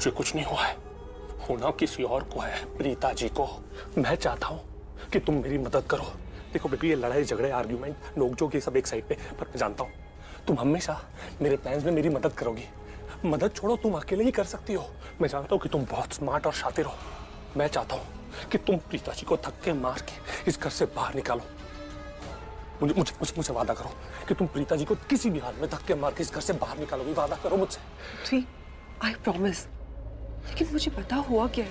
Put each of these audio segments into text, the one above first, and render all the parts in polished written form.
मुझे कुछ नहीं हुआ है, होना किसी और को है, प्रीता जी को। मैं चाहता हूँ कि तुम मेरी मदद करो। देखो बेबी, ये लड़ाई झगड़े आर्ग्यूमेंट नोकझोंक ये सब एक साइड पे, पर मैं जानता हूँ तुम हमेशा मेरे प्लान्स में मेरी मदद करोगी। मदद छोड़ो, तुम अकेले ही कर सकती हो। मैं जानता हूँ कि तुम बहुत स्मार्ट और शातिर हो। मैं चाहता हूँ कि तुम प्रीता जी को धक्के मार के इस घर से बाहर निकालो। मुझे मुझे मुझे मुझे वादा करो कि तुम प्रीता जी को किसी भी हाल में धक्के मार के इस घर से बाहर निकालोगी। वादा करो मुझसे। ठीक, आई प्रॉमिस। लेकिन मुझे पता हुआ क्या है?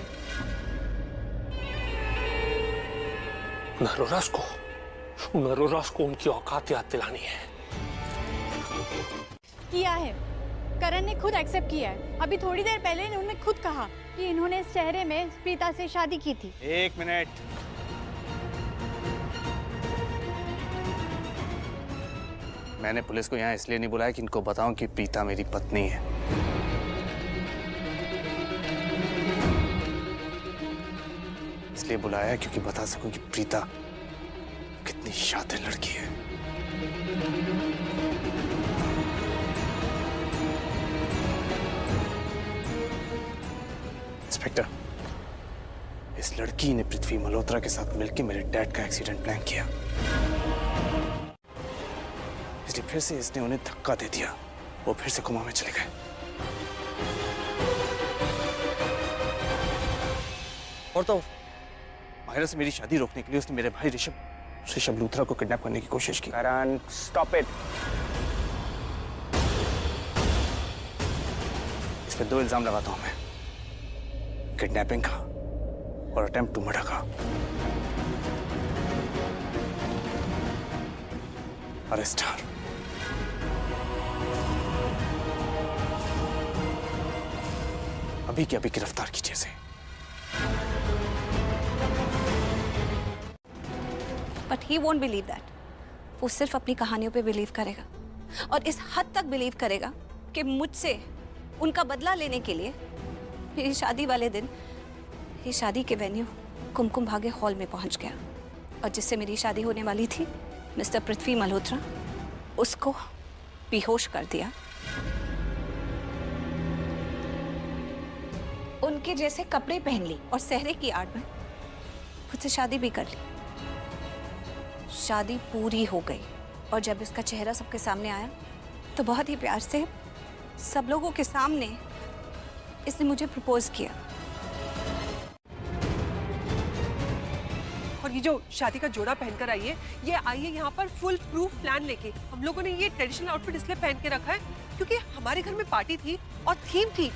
नरोरास को उनकी औकात याद दिलानी है। किया है, करण ने खुद एक्सेप्ट किया है। अभी थोड़ी देर पहले उन्होंने खुद कहा कि इन्होंने इस चेहरे में प्रीता से शादी की थी। एक मिनट, मैंने पुलिस को यहाँ इसलिए नहीं बुलाया कि इनको बताऊं कि प्रीता मेरी पत्नी है। इसलिए बुलाया क्योंकि बता सकूं कि प्रीता कितनी शातिर लड़की है। इंस्पेक्टर, इस लड़की ने पृथ्वी मल्होत्रा के साथ मिलकर मेरे डैड का एक्सीडेंट प्लान किया, इसलिए फिर से इसने उन्हें धक्का दे दिया। वो फिर से कोमा में चले गए। और तो माहिरा से मेरी शादी रोकने के लिए उसने मेरे भाई ऋषभ लूथरा को किडनैप करने की कोशिश की। करण, स्टॉप इट। इस पे 2 इल्जाम लगाता हूं मैं, किडनैपिंग का और अटेम्प्ट टू मर्डर का। अरेस्ट हर। अभी के अभी गिरफ्तार कीजिए इसे। But he won't believe that. वो सिर्फ अपनी कहानियों पे बिलीव करेगा, और इस हद तक बिलीव करेगा कि मुझसे उनका बदला लेने के लिए मेरी शादी वाले दिन मेरी शादी के वेन्यू कुमकुम भाग्य हॉल में पहुंच गया, और जिससे मेरी शादी होने वाली थी, मिस्टर पृथ्वी मल्होत्रा, उसको बेहोश कर दिया। उनके जैसे कपड़े पहन ली और सहरे की आड़ में मुझसे शादी भी कर ली। शादी पूरी हो गई, और जब इसका चेहरा सबके सामने आया तो बहुत ही प्यार से सब लोगों के सामने इसने मुझे प्रपोज किया। और ये जो शादी का जोड़ा पहनकर आई है, ये आई है यहाँ पर फुल प्रूफ प्लान लेके। हम लोगों ने ये ट्रेडिशनल आउटफिट इसलिए पहन के रखा है क्योंकि हमारे घर में पार्टी थी और थीम थी,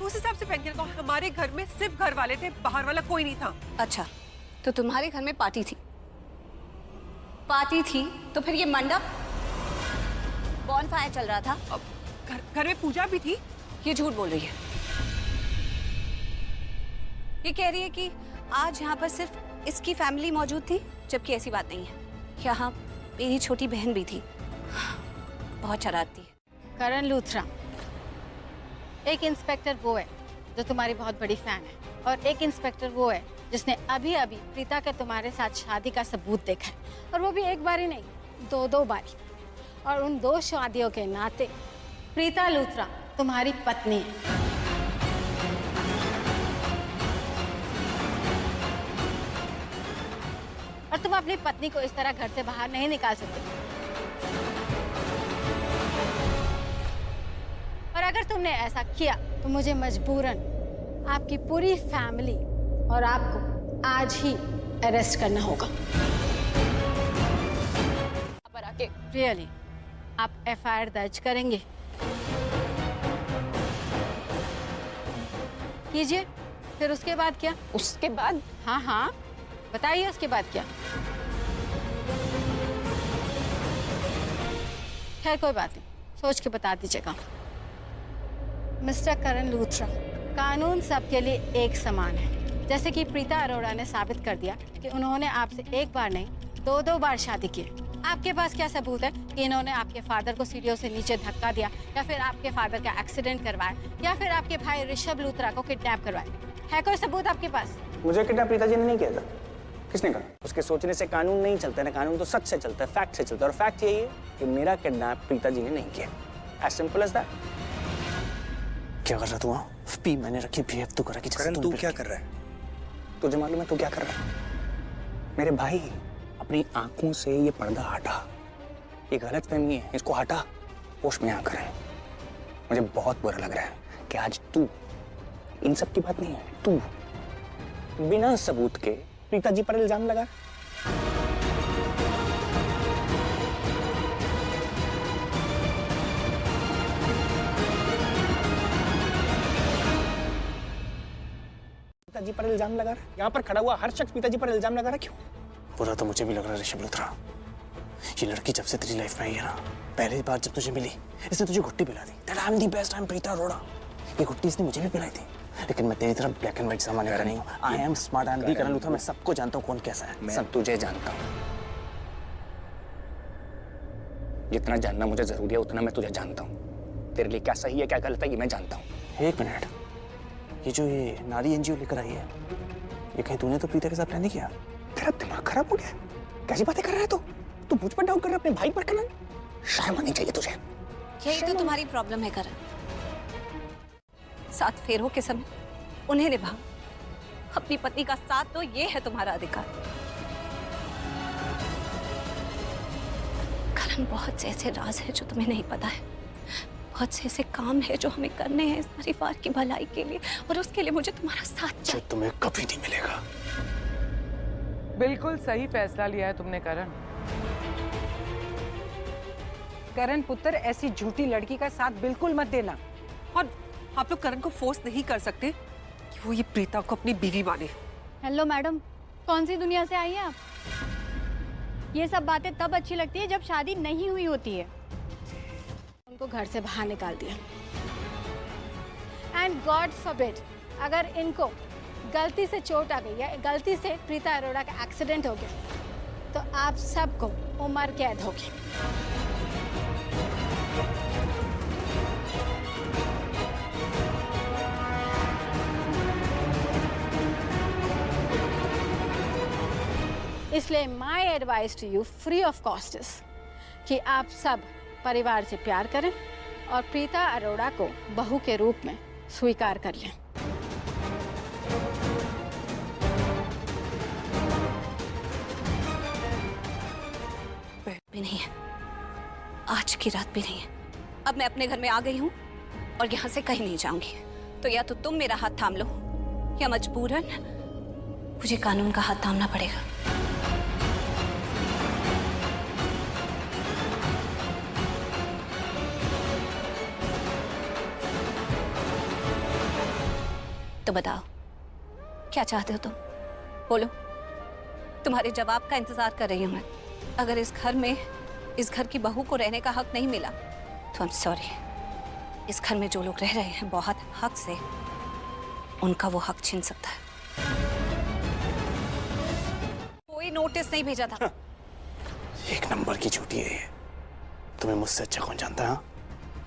उस हिसाब से पहन के रखा। हमारे घर में सिर्फ घर वाले थे, बाहर वाला कोई नहीं था। अच्छा, तो तुम्हारे घर में पार्टी थी? पार्टी थी तो फिर ये मंडप बॉनफायर चल रहा था? अब घर में पूजा भी थी। ये झूठ बोल रही है। ये कह रही है कि आज यहाँ पर सिर्फ इसकी फैमिली मौजूद थी, जबकि ऐसी बात नहीं है। यहाँ मेरी छोटी बहन भी थी, बहुत शरारती है। करण लूथरा, एक इंस्पेक्टर वो है जो तुम्हारी बहुत बड़ी फैन है, और एक इंस्पेक्टर वो है जिसने अभी अभी प्रीता के तुम्हारे साथ शादी का सबूत देखा है, और वो भी एक बार ही नहीं, 2 बारी। और उन 2 शादियों के नाते प्रीता लूथरा तुम्हारी पत्नी है। और तुम अपनी पत्नी को इस तरह घर से बाहर नहीं निकाल सकते। और अगर तुमने ऐसा किया तो मुझे मजबूरन आपकी पूरी फैमिली और आपको आज ही अरेस्ट करना होगा। पर आके रियली आप एफआईआर दर्ज करेंगे? कीजिए। फिर उसके बाद क्या? उसके बाद? हाँ हाँ बताइए, उसके बाद क्या? खैर कोई बात नहीं, सोच के बता दीजिएगा। मिस्टर करण लूथरा, कानून सबके लिए एक समान है। जैसे कि प्रीता अरोड़ा ने साबित कर दिया कि उन्होंने आपसे एक बार नहीं 2 बार शादी की। आपके पास क्या सबूत है कि इन्होंने आपके फादर को सीढ़ियों से नीचे धक्का दिया, या फिर आपके फादर का एक्सीडेंट करवाया, या फिर आपके भाई ऋषभ लूथरा को किडनैप करवाया? है कोई सबूत आपके पास? मुझे किडनैप प्रीता जी ने नहीं किया था। किसने कहा? उसके सोचने से कानून नहीं चलता है ना, कानून तो सच से चलता है, फैक्ट से चलता है। और फैक्ट यही है कि मेरा किडनैप प्रीता जी ने नहीं किया। As simple as that. क्या कर रहा तू? वहाँ पी मैंने रखी, बिहेव तो करा कि जैसे करण तू तूने क्या बिल्कुल- कर रहा है? तुझे मालूम है तू क्या कर रहा है? मेरे भाई, अपनी आंखों से ये पर्दा हटा। ये गलतफहमी है, इसको हटा। होश में आकर है। मुझे बहुत बुरा लग रहा है कि आज तू, इन सब की बात नहीं है, तू बिना सबूत के प्रीता जी पर इल्जाम लगा। पिताजी पर इल्जाम लगा रहा है। यहाँ पर खड़ा हुआ हर शख्स पिताजी पर इल्जाम लगा रहा है। क्यों? बुरा तो मुझे भी लग रहा है ऋषभ लूथरा। ये लड़की जब से तेरी लाइफ में आई है ना, पहली बार जब तुझे मिली, इसने तुझे घुट्टी पिला दी। That I'm the best, I'm Preeta Arora. ये घुट्टी इसने मुझे भी पिलाई थी। लेकिन मैं तेरी तरह ब्लैक एंड व्हाइट सामान्य का नहीं हूँ। I am smart, I am the Karan Luthra. मैं सबको जानता हूँ कौन कैसा है। मैं तुझे जानता हूँ। जितना जानना मुझे जरूरी है उतना मैं तुझे जानता हूँ। तेरे लिए क्या सही है क्या गलत है ये मैं जानता हूँ। एक मिनट, ये जो ये नारी एनजीओ लेकर आई है, ये कहीं तूने तो प्रीता के साथ प्लान नहीं किया? तेरा दिमाग खराब हो गया? कैसी बातें कर रहा है तू? तू मुझ पर डाउट कर रहा है, अपने भाई पर करण? शर्म आनी चाहिए तुझे। यही तो तुम्हारी प्रॉब्लम है करण। 7 फेरों के समय उन्हें निभाओ, अपनी पत्नी का साथ दो, ये है तुम्हारा अधिकार। करण, बहुत से ऐसे राज है जो तुम्हें नहीं पता है। बहुत से ऐसे काम है जो हमें करने हैं इस परिवार की भलाई के लिए, और उसके लिए मुझे तुम्हारा साथ जो चाहिए। तुम्हें कभी नहीं मिलेगा। बिल्कुल सही फैसला लिया है तुमने करण। करण पुत्र, ऐसी झूठी लड़की का साथ बिल्कुल मत देना। और आप लोग करण को फोर्स नहीं कर सकते कि वो ये प्रीता को अपनी बीवी माने। हेलो मैडम, कौन सी दुनिया से आई हैं आप? ये सब बातें तब अच्छी लगती है जब शादी नहीं हुई होती है। उनको घर से बाहर निकाल दिया। एंड गॉड फॉरबिड, अगर इनको गलती से चोट आ गई या गलती से प्रीता अरोड़ा का एक्सीडेंट हो गया तो आप सबको उम्र कैद होगी। इसलिए my advice to you free of cost is कि आप सब परिवार से प्यार करें और प्रीता अरोड़ा को बहू के रूप में स्वीकार कर लें। भी नहीं है, आज की रात भी नहीं है। अब मैं अपने घर में आ गई हूँ और यहाँ से कहीं नहीं जाऊंगी। तो या तो तुम मेरा हाथ थाम लो या मजबूरन मुझे कानून का हाथ थामना पड़ेगा। तो बताओ क्या चाहते हो तुम? बोलो, तुम्हारे जवाब का इंतजार कर रही हूं मैं। अगर इस घर में इस घर की बहू को रहने का हक नहीं मिला तो आई एम सॉरी। इस घर में जो लोग रह रहे हैं बहुत हक से, उनका वो हक छीन सकता है। कोई नोटिस नहीं भेजा था। एक नंबर की झूठी है ये। तुम्हें मुझसे अच्छा कौन जानता है? हाँ?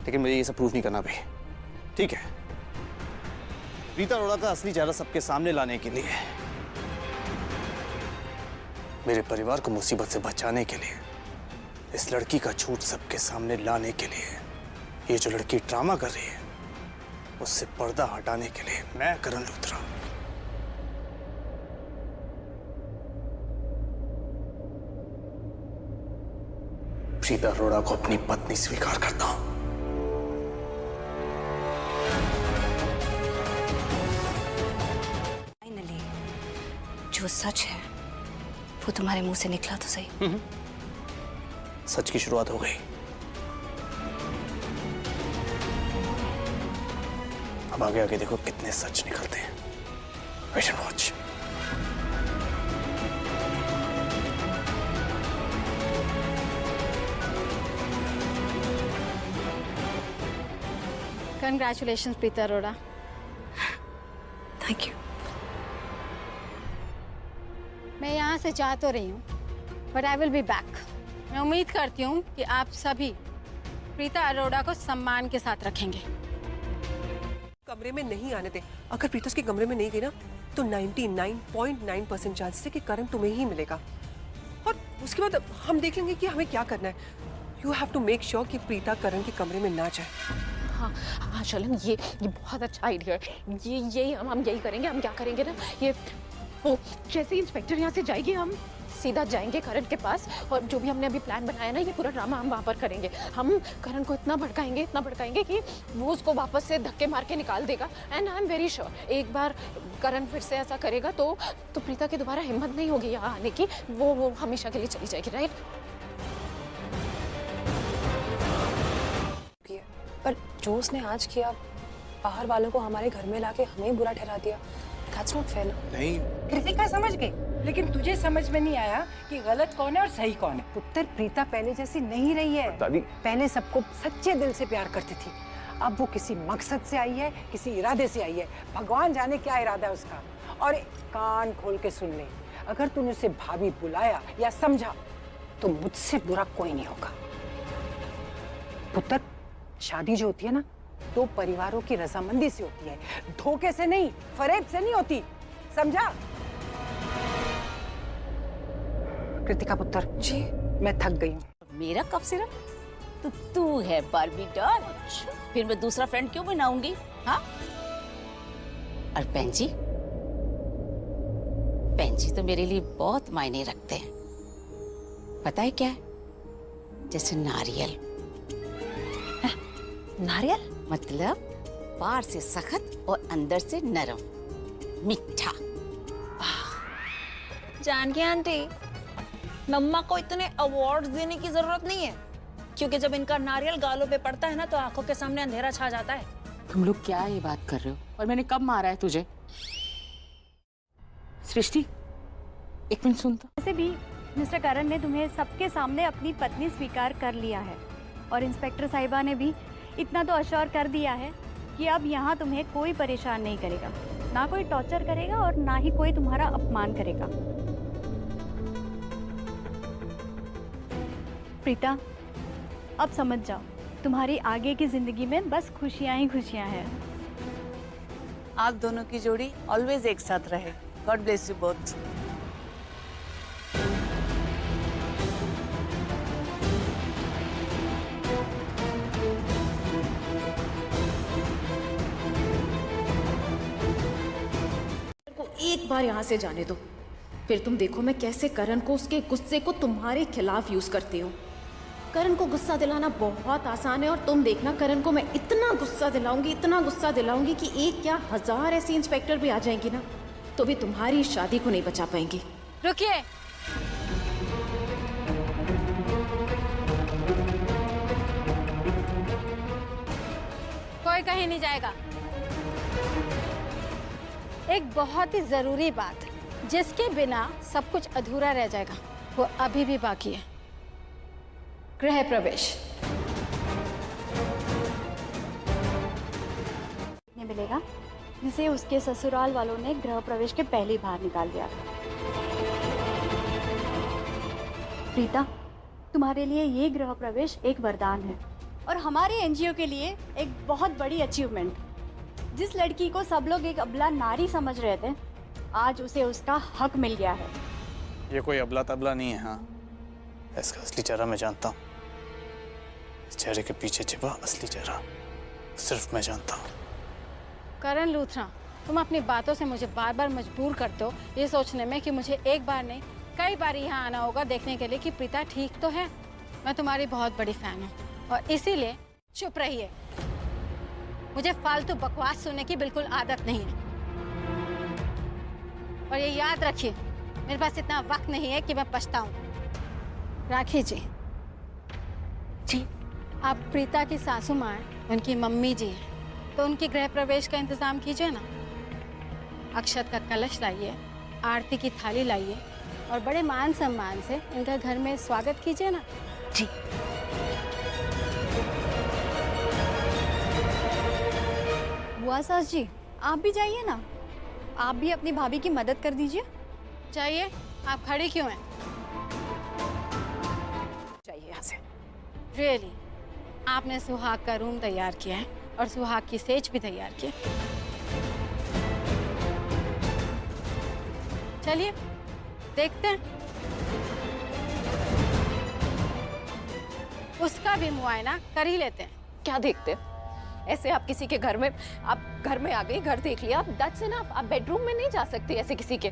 लेकिन मुझे ये सब प्रूव नहीं करना भाई, ठीक है? प्रीता अरोड़ा का असली चेहरा सबके सामने लाने के लिए, मेरे परिवार को मुसीबत से बचाने के लिए, इस लड़की का झूठ सबके सामने लाने के लिए, ये जो लड़की ड्रामा कर रही है उससे पर्दा हटाने के लिए मैं करण लूथरा प्रीता अरोड़ा को अपनी पत्नी स्वीकार करता हूं। फाइनली जो सच है वो तुम्हारे मुंह से निकला तो सही। सच की शुरुआत हो गई। अब आगे आगे देखो कितने सच निकलते हैं। Wait and watch. Congratulations Preeta Arora. Thank you. मैं यहाँ से जा तो रही हूँ but I will be back. मैं उम्मीद करती हूँ कि आप सभी प्रीता अरोड़ा को सम्मान के साथ रखेंगे। कमरे में नहीं आने दे। अगर प्रीता उसके कमरे में नहीं गई ना तो 99.9% चांसेस है कि करण तुम्हें ही मिलेगा। और उसके बाद हम देख लेंगे कि हमें क्या करना है। You have to make sure कि प्रीता करण के कमरे में ना जाए। हाँ हाँ शलन, ये बहुत अच्छा आइडिया है। ये हम यही करेंगे। हम क्या करेंगे ना, ये वो जैसे ही इंस्पेक्टर यहाँ से जाएगी हम सीधा जाएंगे करण के पास, और जो भी हमने अभी प्लान बनाया ना, ये पूरा ड्रामा हम वहाँ पर करेंगे। हम करण को इतना भड़काएंगे कि वो उसको वापस से धक्के मार के निकाल देगा। And I am very sure एक बार करण फिर से ऐसा करेगा तो प्रीता की दोबारा हिम्मत नहीं होगी यहाँ आने की। वो हमेशा के लिए चली जाएगी, राइट? पर जो उसने आज किया, बाहर वालों को हमारे घर में लाके हमें बुरा ठहरा दिया, दैट्स नॉट फेयर ना। नहीं, कृतिका समझ गई, लेकिन तुझे समझ में नहीं आया कि गलत कौन है और सही कौन है। पुत्र, प्रीता पहले जैसी नहीं रही है। दादी, पहले सबको सच्चे दिल से प्यार करती थी, अब वो किसी मकसद से आई है, किसी इरादे से आई है। भगवान जाने क्या इरादा है उसका। और कान खोल के सुन ले, अगर तूने उसे भाभी बुलाया या समझा तो मुझसे बुरा कोई नहीं होगा। पुत्र, शादी जो होती है ना, दो परिवारों की रजामंदी से होती है, धोखे से नहीं, फरेब से नहीं होती, समझा? कृतिका पुत्र जी, मैं थक गई हूँ। मेरा कफ सिरप तो तू है बार्बी डॉल, फिर मैं दूसरा फ्रेंड क्यों बनाऊंगी? हाँ, और बहन जी तो मेरे लिए बहुत मायने रखते हैं। पता है क्या है? जैसे नारियल। नारियल? मतलब बाहर से सख्त और अंदर से नरम, मीठा। जानकी आंटी, मम्मा को इतने अवार्ड्स देने की जरूरत नहीं है, क्योंकि जब इनका नारियल गालों पे पड़ता है ना, तो आंखों के सामने अंधेरा छा जाता है। तुम लोग क्या ये बात कर रहे हो? और मैंने कब मारा है तुझे? सृष्टि, एक मिनट सुन तो। वैसे भी मिस्टर करण ने तुम्हें सबके सामने अपनी पत्नी स्वीकार कर लिया है, और इंस्पेक्टर साहिबा ने भी इतना तो अश्योर कर दिया है कि अब यहाँ तुम्हें कोई परेशान नहीं करेगा, ना कोई टॉर्चर करेगा और ना ही कोई तुम्हारा अपमान करेगा। प्रीता, अब समझ जाओ, तुम्हारी आगे की जिंदगी में बस खुशियाँ ही खुशियाँ हैं। आप दोनों की जोड़ी ऑलवेज एक साथ रहे। God bless you both. एक बार यहाँ से जाने दो, फिर तुम देखो मैं कैसे करण को उसके गुस्से को तुम्हारे खिलाफ यूज करती हूँ। करण को गुस्सा दिलाना बहुत आसान है, और तुम देखना करण को मैं इतना गुस्सा दिलाऊंगी कि एक क्या 1000 ऐसी इंस्पेक्टर भी आ जाएंगी ना, तो भी तुम्हारी शादी को नहीं बचा पाएंगी। रुकिए, कोई कहीं नहीं जाएगा। एक बहुत ही जरूरी बात जिसके बिना सब कुछ अधूरा रह जाएगा, वो अभी भी बाकी है। गृह प्रवेश मिलेगा, जिसे उसके ससुराल वालों ने गृह प्रवेश के पहले ही बाहर निकाल दिया। प्रीता, तुम्हारे लिए ये गृह प्रवेश एक वरदान है, और हमारे एनजीओ के लिए एक बहुत बड़ी अचीवमेंट। जिस लड़की को सब लोग एक अबला नारी समझ रहे थे, आज उसे उसका हक मिल गया है। ये कोई अबला तबला नहीं है। हाँ, इसका असली चेहरा मैं जानता हूँ। इस चेहरे के पीछे छिपा असली चेहरा सिर्फ मैं जानता हूँ। करण लूथरा, तुम अपनी बातों से मुझे बार बार मजबूर करते हो ये सोचने में कि मुझे एक बार नहीं कई बार यहाँ आना होगा देखने के लिए कि प्रीता ठीक तो है। मैं तुम्हारी बहुत बड़ी फैन हूँ, और इसीलिए चुप रहिए। मुझे फालतू बकवास सुनने की बिल्कुल आदत नहीं है, और ये याद रखिए, मेरे पास इतना वक्त नहीं है कि मैं पछताऊं। राखी जी, आप प्रीता की सासू माँ हैं, उनकी मम्मी जी हैं, तो उनकी गृह प्रवेश का इंतजाम कीजिए ना। अक्षत का कलश लाइए, आरती की थाली लाइए, और बड़े मान सम्मान से इनका घर में स्वागत कीजिए ना। जी। बुआ सास जी, आप भी जाइए ना, आप भी अपनी भाभी की मदद कर दीजिए। चाहिए? आप खड़ी क्यों हैं? चाहिए यहाँ से। रियली? आपने सुहाग का रूम तैयार किया है और सुहाग की सेज भी तैयार की है। चलिए देखते हैं। उस उसका भी मुआयना कर ही लेते हैं। क्या देखते हैं? ऐसे आप किसी के घर में, आप घर में आ गई, घर देख लिया, दैट्स इनफ। आप बेडरूम में नहीं जा सकती ऐसे किसी के।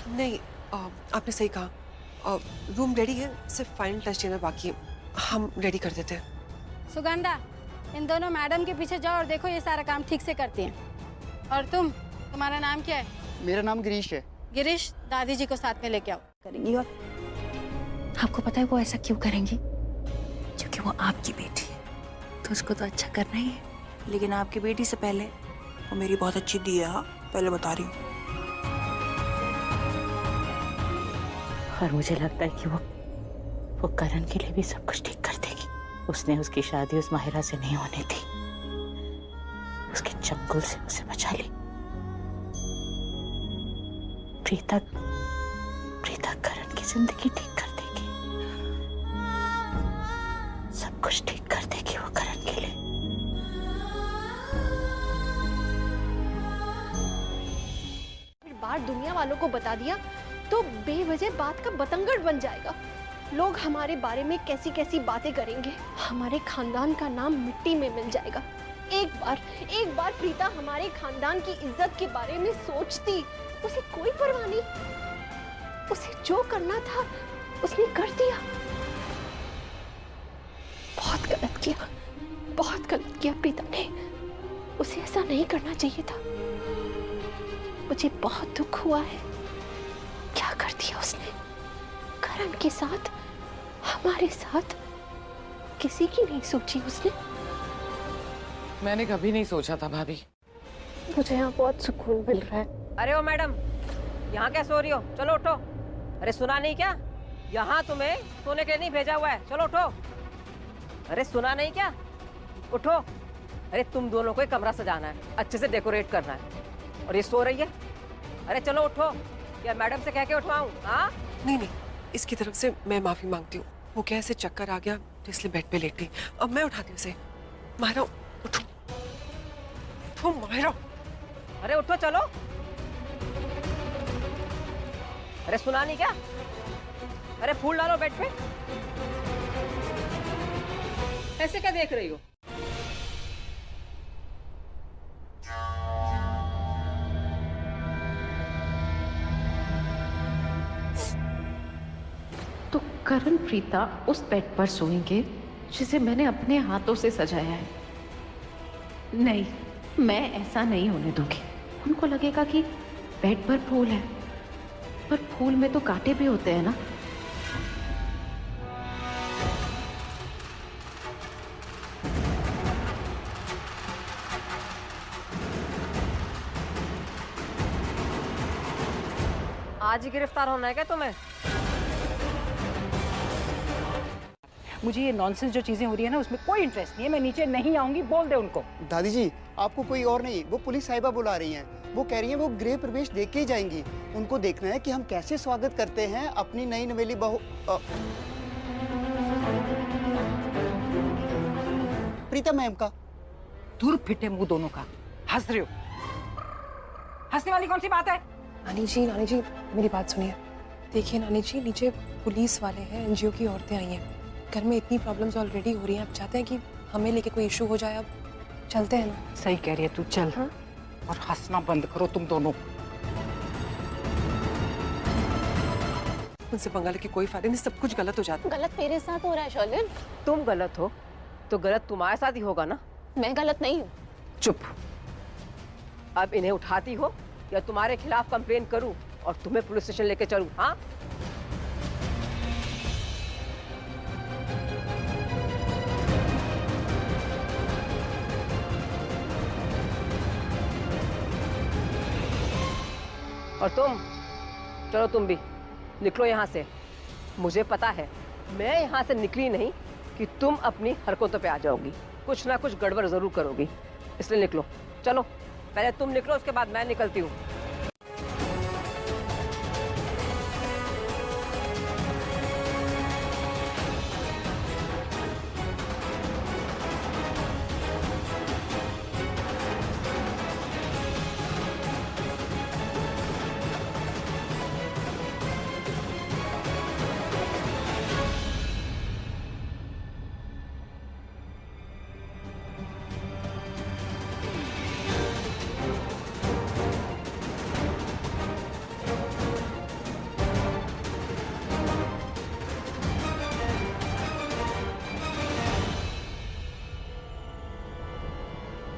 नहीं, आपने सही कहा। रूम रेडी है, सिर्फ फाइनल टच देना बाकी है। हम रेडी कर देते हैं। सुगंधा, इन दोनों मैडम के पीछे जाओ और देखो ये सारा काम ठीक से करती हैं। और तुम्हारा नाम क्या है? मेरा नाम गिरीश है। गिरीश, दादी जी को साथ में लेके आओ। करेंगी। और आपको पता है वो ऐसा क्यों करेंगी? क्योंकि वो आपकी बेटी है, तो उसको तो अच्छा करना ही है। लेकिन आपकी बेटी से पहले वो मेरी बहुत अच्छी दी है। हाँ, पहले बता रही हूँ। और मुझे लगता है कि वो करण के लिए भी सब कुछ ठीक कर देगी। उसने उसकी शादी उस माहिरा से नहीं होने दी, उसके चंगुल से उसे बचा ली। प्रीता करण की जिंदगी ठीक कर देगी, सब कुछ ठीक कर देगी वो करण के लिए। बार दुनिया वालों को बता दिया तो बेवजह बात का बतंगड़ बन जाएगा। लोग हमारे बारे में कैसी कैसी बातें करेंगे, हमारे खानदान का नाम मिट्टी में मिल जाएगा। एक बार प्रीता हमारे खानदान की इज्जत के बारे में सोचती, उसे कोई परवाह नहीं। उसे जो करना था उसने कर दिया। बहुत गलत किया प्रीता ने। उसे ऐसा नहीं करना चाहिए था। मुझे बहुत दुख हुआ है। क्या कर दिया उसने करण के साथ, हमारे साथ। किसी की नहीं सोची उसने। मैंने कभी नहीं सोचा था भाभी। मुझे यहाँ बहुत सुकून मिल रहा है। अरे ओ मैडम, यहाँ क्या सो रही हो? चलो उठो। अरे सुना नहीं क्या? यहाँ तुम्हें सोने के लिए नहीं भेजा हुआ है। चलो उठो। अरे सुना नहीं क्या? उठो। अरे तुम दोनों को एक कमरा सजाना है, अच्छे से डेकोरेट करना है, और ये सो रही है। अरे चलो उठो। क्या मैडम से कह के उठवाऊं? हाँ? नहीं, इसकी तरफ से मैं माफी मांगती हूँ। वो क्या ऐसे चक्कर आ गया तो इसलिए बेड पे लेट गई। अब मैं उठाती हूँ उसे। माहिरा, उठो। उठो माहिरा। अरे उठो, चलो। अरे सुना नहीं क्या? अरे फूल डालो बेड पे। ऐसे क्या देख रही हो? तो करण प्रीता उस बेड पर सोएंगे जिसे मैंने अपने हाथों से सजाया है। नहीं, मैं ऐसा नहीं होने दूंगी। उनको लगेगा कि बेड पर फूल है, पर फूल में तो कांटे भी होते हैं ना। आज ही गिरफ्तार होना है क्या तुम्हें? मुझे ये नॉनसेंस जो चीजें हो रही है ना, उसमें कोई इंटरेस्ट नहीं है। मैं नीचे नहीं आऊंगी, बोल दे उनको। दादी जी, आपको कोई और नहीं, वो पुलिस साहिबा बुला रही हैं। वो कह रही हैं वो गृह प्रवेश देख के ही जाएंगी। उनको देखना है कि हम कैसे स्वागत करते हैं अपनी नई नवेली बहू प्रीता मैम का। दूर फिटे मुंह दोनों का। हंस रहे हो? हंसने वाली कौन सी बात है? नानी जी मेरी बात सुनिए। देखिए नानी जी, नीचे पुलिस वाले हैं, एनजीओ की औरतें आई हैं। घर में इतनी प्रॉब्लम्स ऑलरेडी हो रही हैं। आप चाहते हैं कि हमें लेके कोई इशू हो जाए? अब चलते हैं ना। सही कह रही है तू, चल। हाँ? और हंसना बंद करो तुम दोनों। उनसे पंगा लेके कोई फायदा नहीं, सब कुछ गलत हो जाता। गलत मेरे साथ हो रहा है शर्लिन। तुम गलत हो तो गलत तुम्हारे साथ ही होगा ना। मैं गलत नहीं हूँ। चुप। अब इन्हें उठाती हो या तुम्हारे खिलाफ कंप्लेन करूं और तुम्हें पुलिस स्टेशन लेके चलूं? हाँ? और तुम, चलो तुम भी निकलो यहाँ से। मुझे पता है मैं यहाँ से निकली नहीं कि तुम अपनी हरकतों पे आ जाओगी। कुछ ना कुछ गड़बड़ जरूर करोगी, इसलिए निकलो। चलो, पहले तुम निकलो, उसके बाद मैं निकलती हूँ।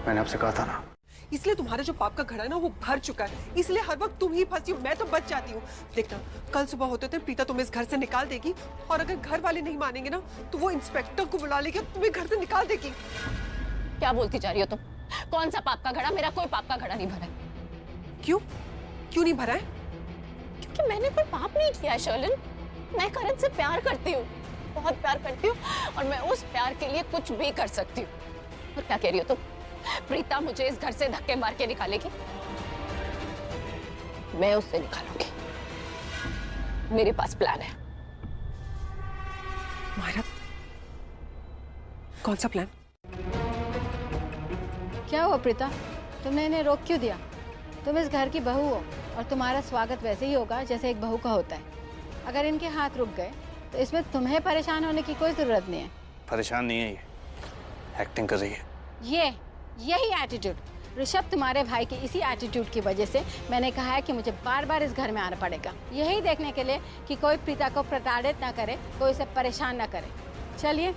मैंने आपसे कहा था ना। इसलिए तुम्हारा जो पाप का घड़ा है ना वो भर चुका है, इसलिए हर वक्त तुम ही फंसती हो, मैं तो बच जाती हूँ। देखना कल सुबह होते होते प्रीता तुम्हें इस घर से निकाल देगी, और अगर घर वाले नहीं मानेंगे ना तो वो इंस्पेक्टर को बुला लेके तुम्हें घर से निकाल देगी। क्या बोलती जा रही हो तुम? कौन सा पाप का घड़ा? मेरा कोई पाप का घड़ा नहीं भरा है। क्यों क्यों नहीं भरा है? क्योंकि मैंने कोई पाप नहीं किया है शर्लिन। मैं करण से प्यार करती हूँ, बहुत प्यार करती हूँ, और मैं उस प्यार के लिए कुछ भी कर सकती हूँ। और क्या कह रही हो तुम? प्रीता मुझे इस घर से धक्के मार के निकालेगी? मैं उससे निकालूंगी। मेरे पास प्लान है। मायरा, कौन सा प्लान? क्या हुआ प्रीता, तुमने इन्हें रोक क्यों दिया? तुम इस घर की बहू हो और तुम्हारा स्वागत वैसे ही होगा जैसे एक बहू का होता है। अगर इनके हाथ रुक गए तो इसमें तुम्हें परेशान होने की कोई जरूरत नहीं है। परेशान नहीं है, ये एक्टिंग कर रही है। यही एटीट्यूड ऋषभ, तुम्हारे भाई के इसी एटीट्यूड की वजह से मैंने कहा है कि मुझे बार बार इस घर में आना पड़ेगा, यही देखने के लिए कि कोई प्रीता को प्रताड़ित ना करे, कोई उसे परेशान ना करे। चलिए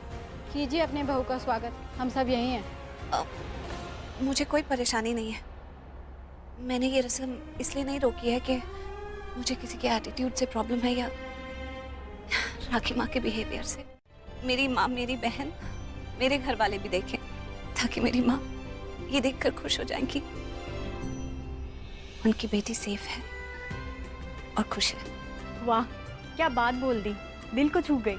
कीजिए अपने बहू का स्वागत, हम सब यही हैं। मुझे कोई परेशानी नहीं है। मैंने ये रस्म इसलिए नहीं रोकी है कि मुझे किसी के एटीट्यूड से प्रॉब्लम है या राखी माँ के बिहेवियर से। मेरी माँ, मेरी बहन, मेरे घर वाले भी देखें, ताकि मेरी माँ ये देखकर खुश हो जाएंगी उनकी बेटी सेफ है और खुश है। वाह, क्या बात बोल दी, दिल को छू गई।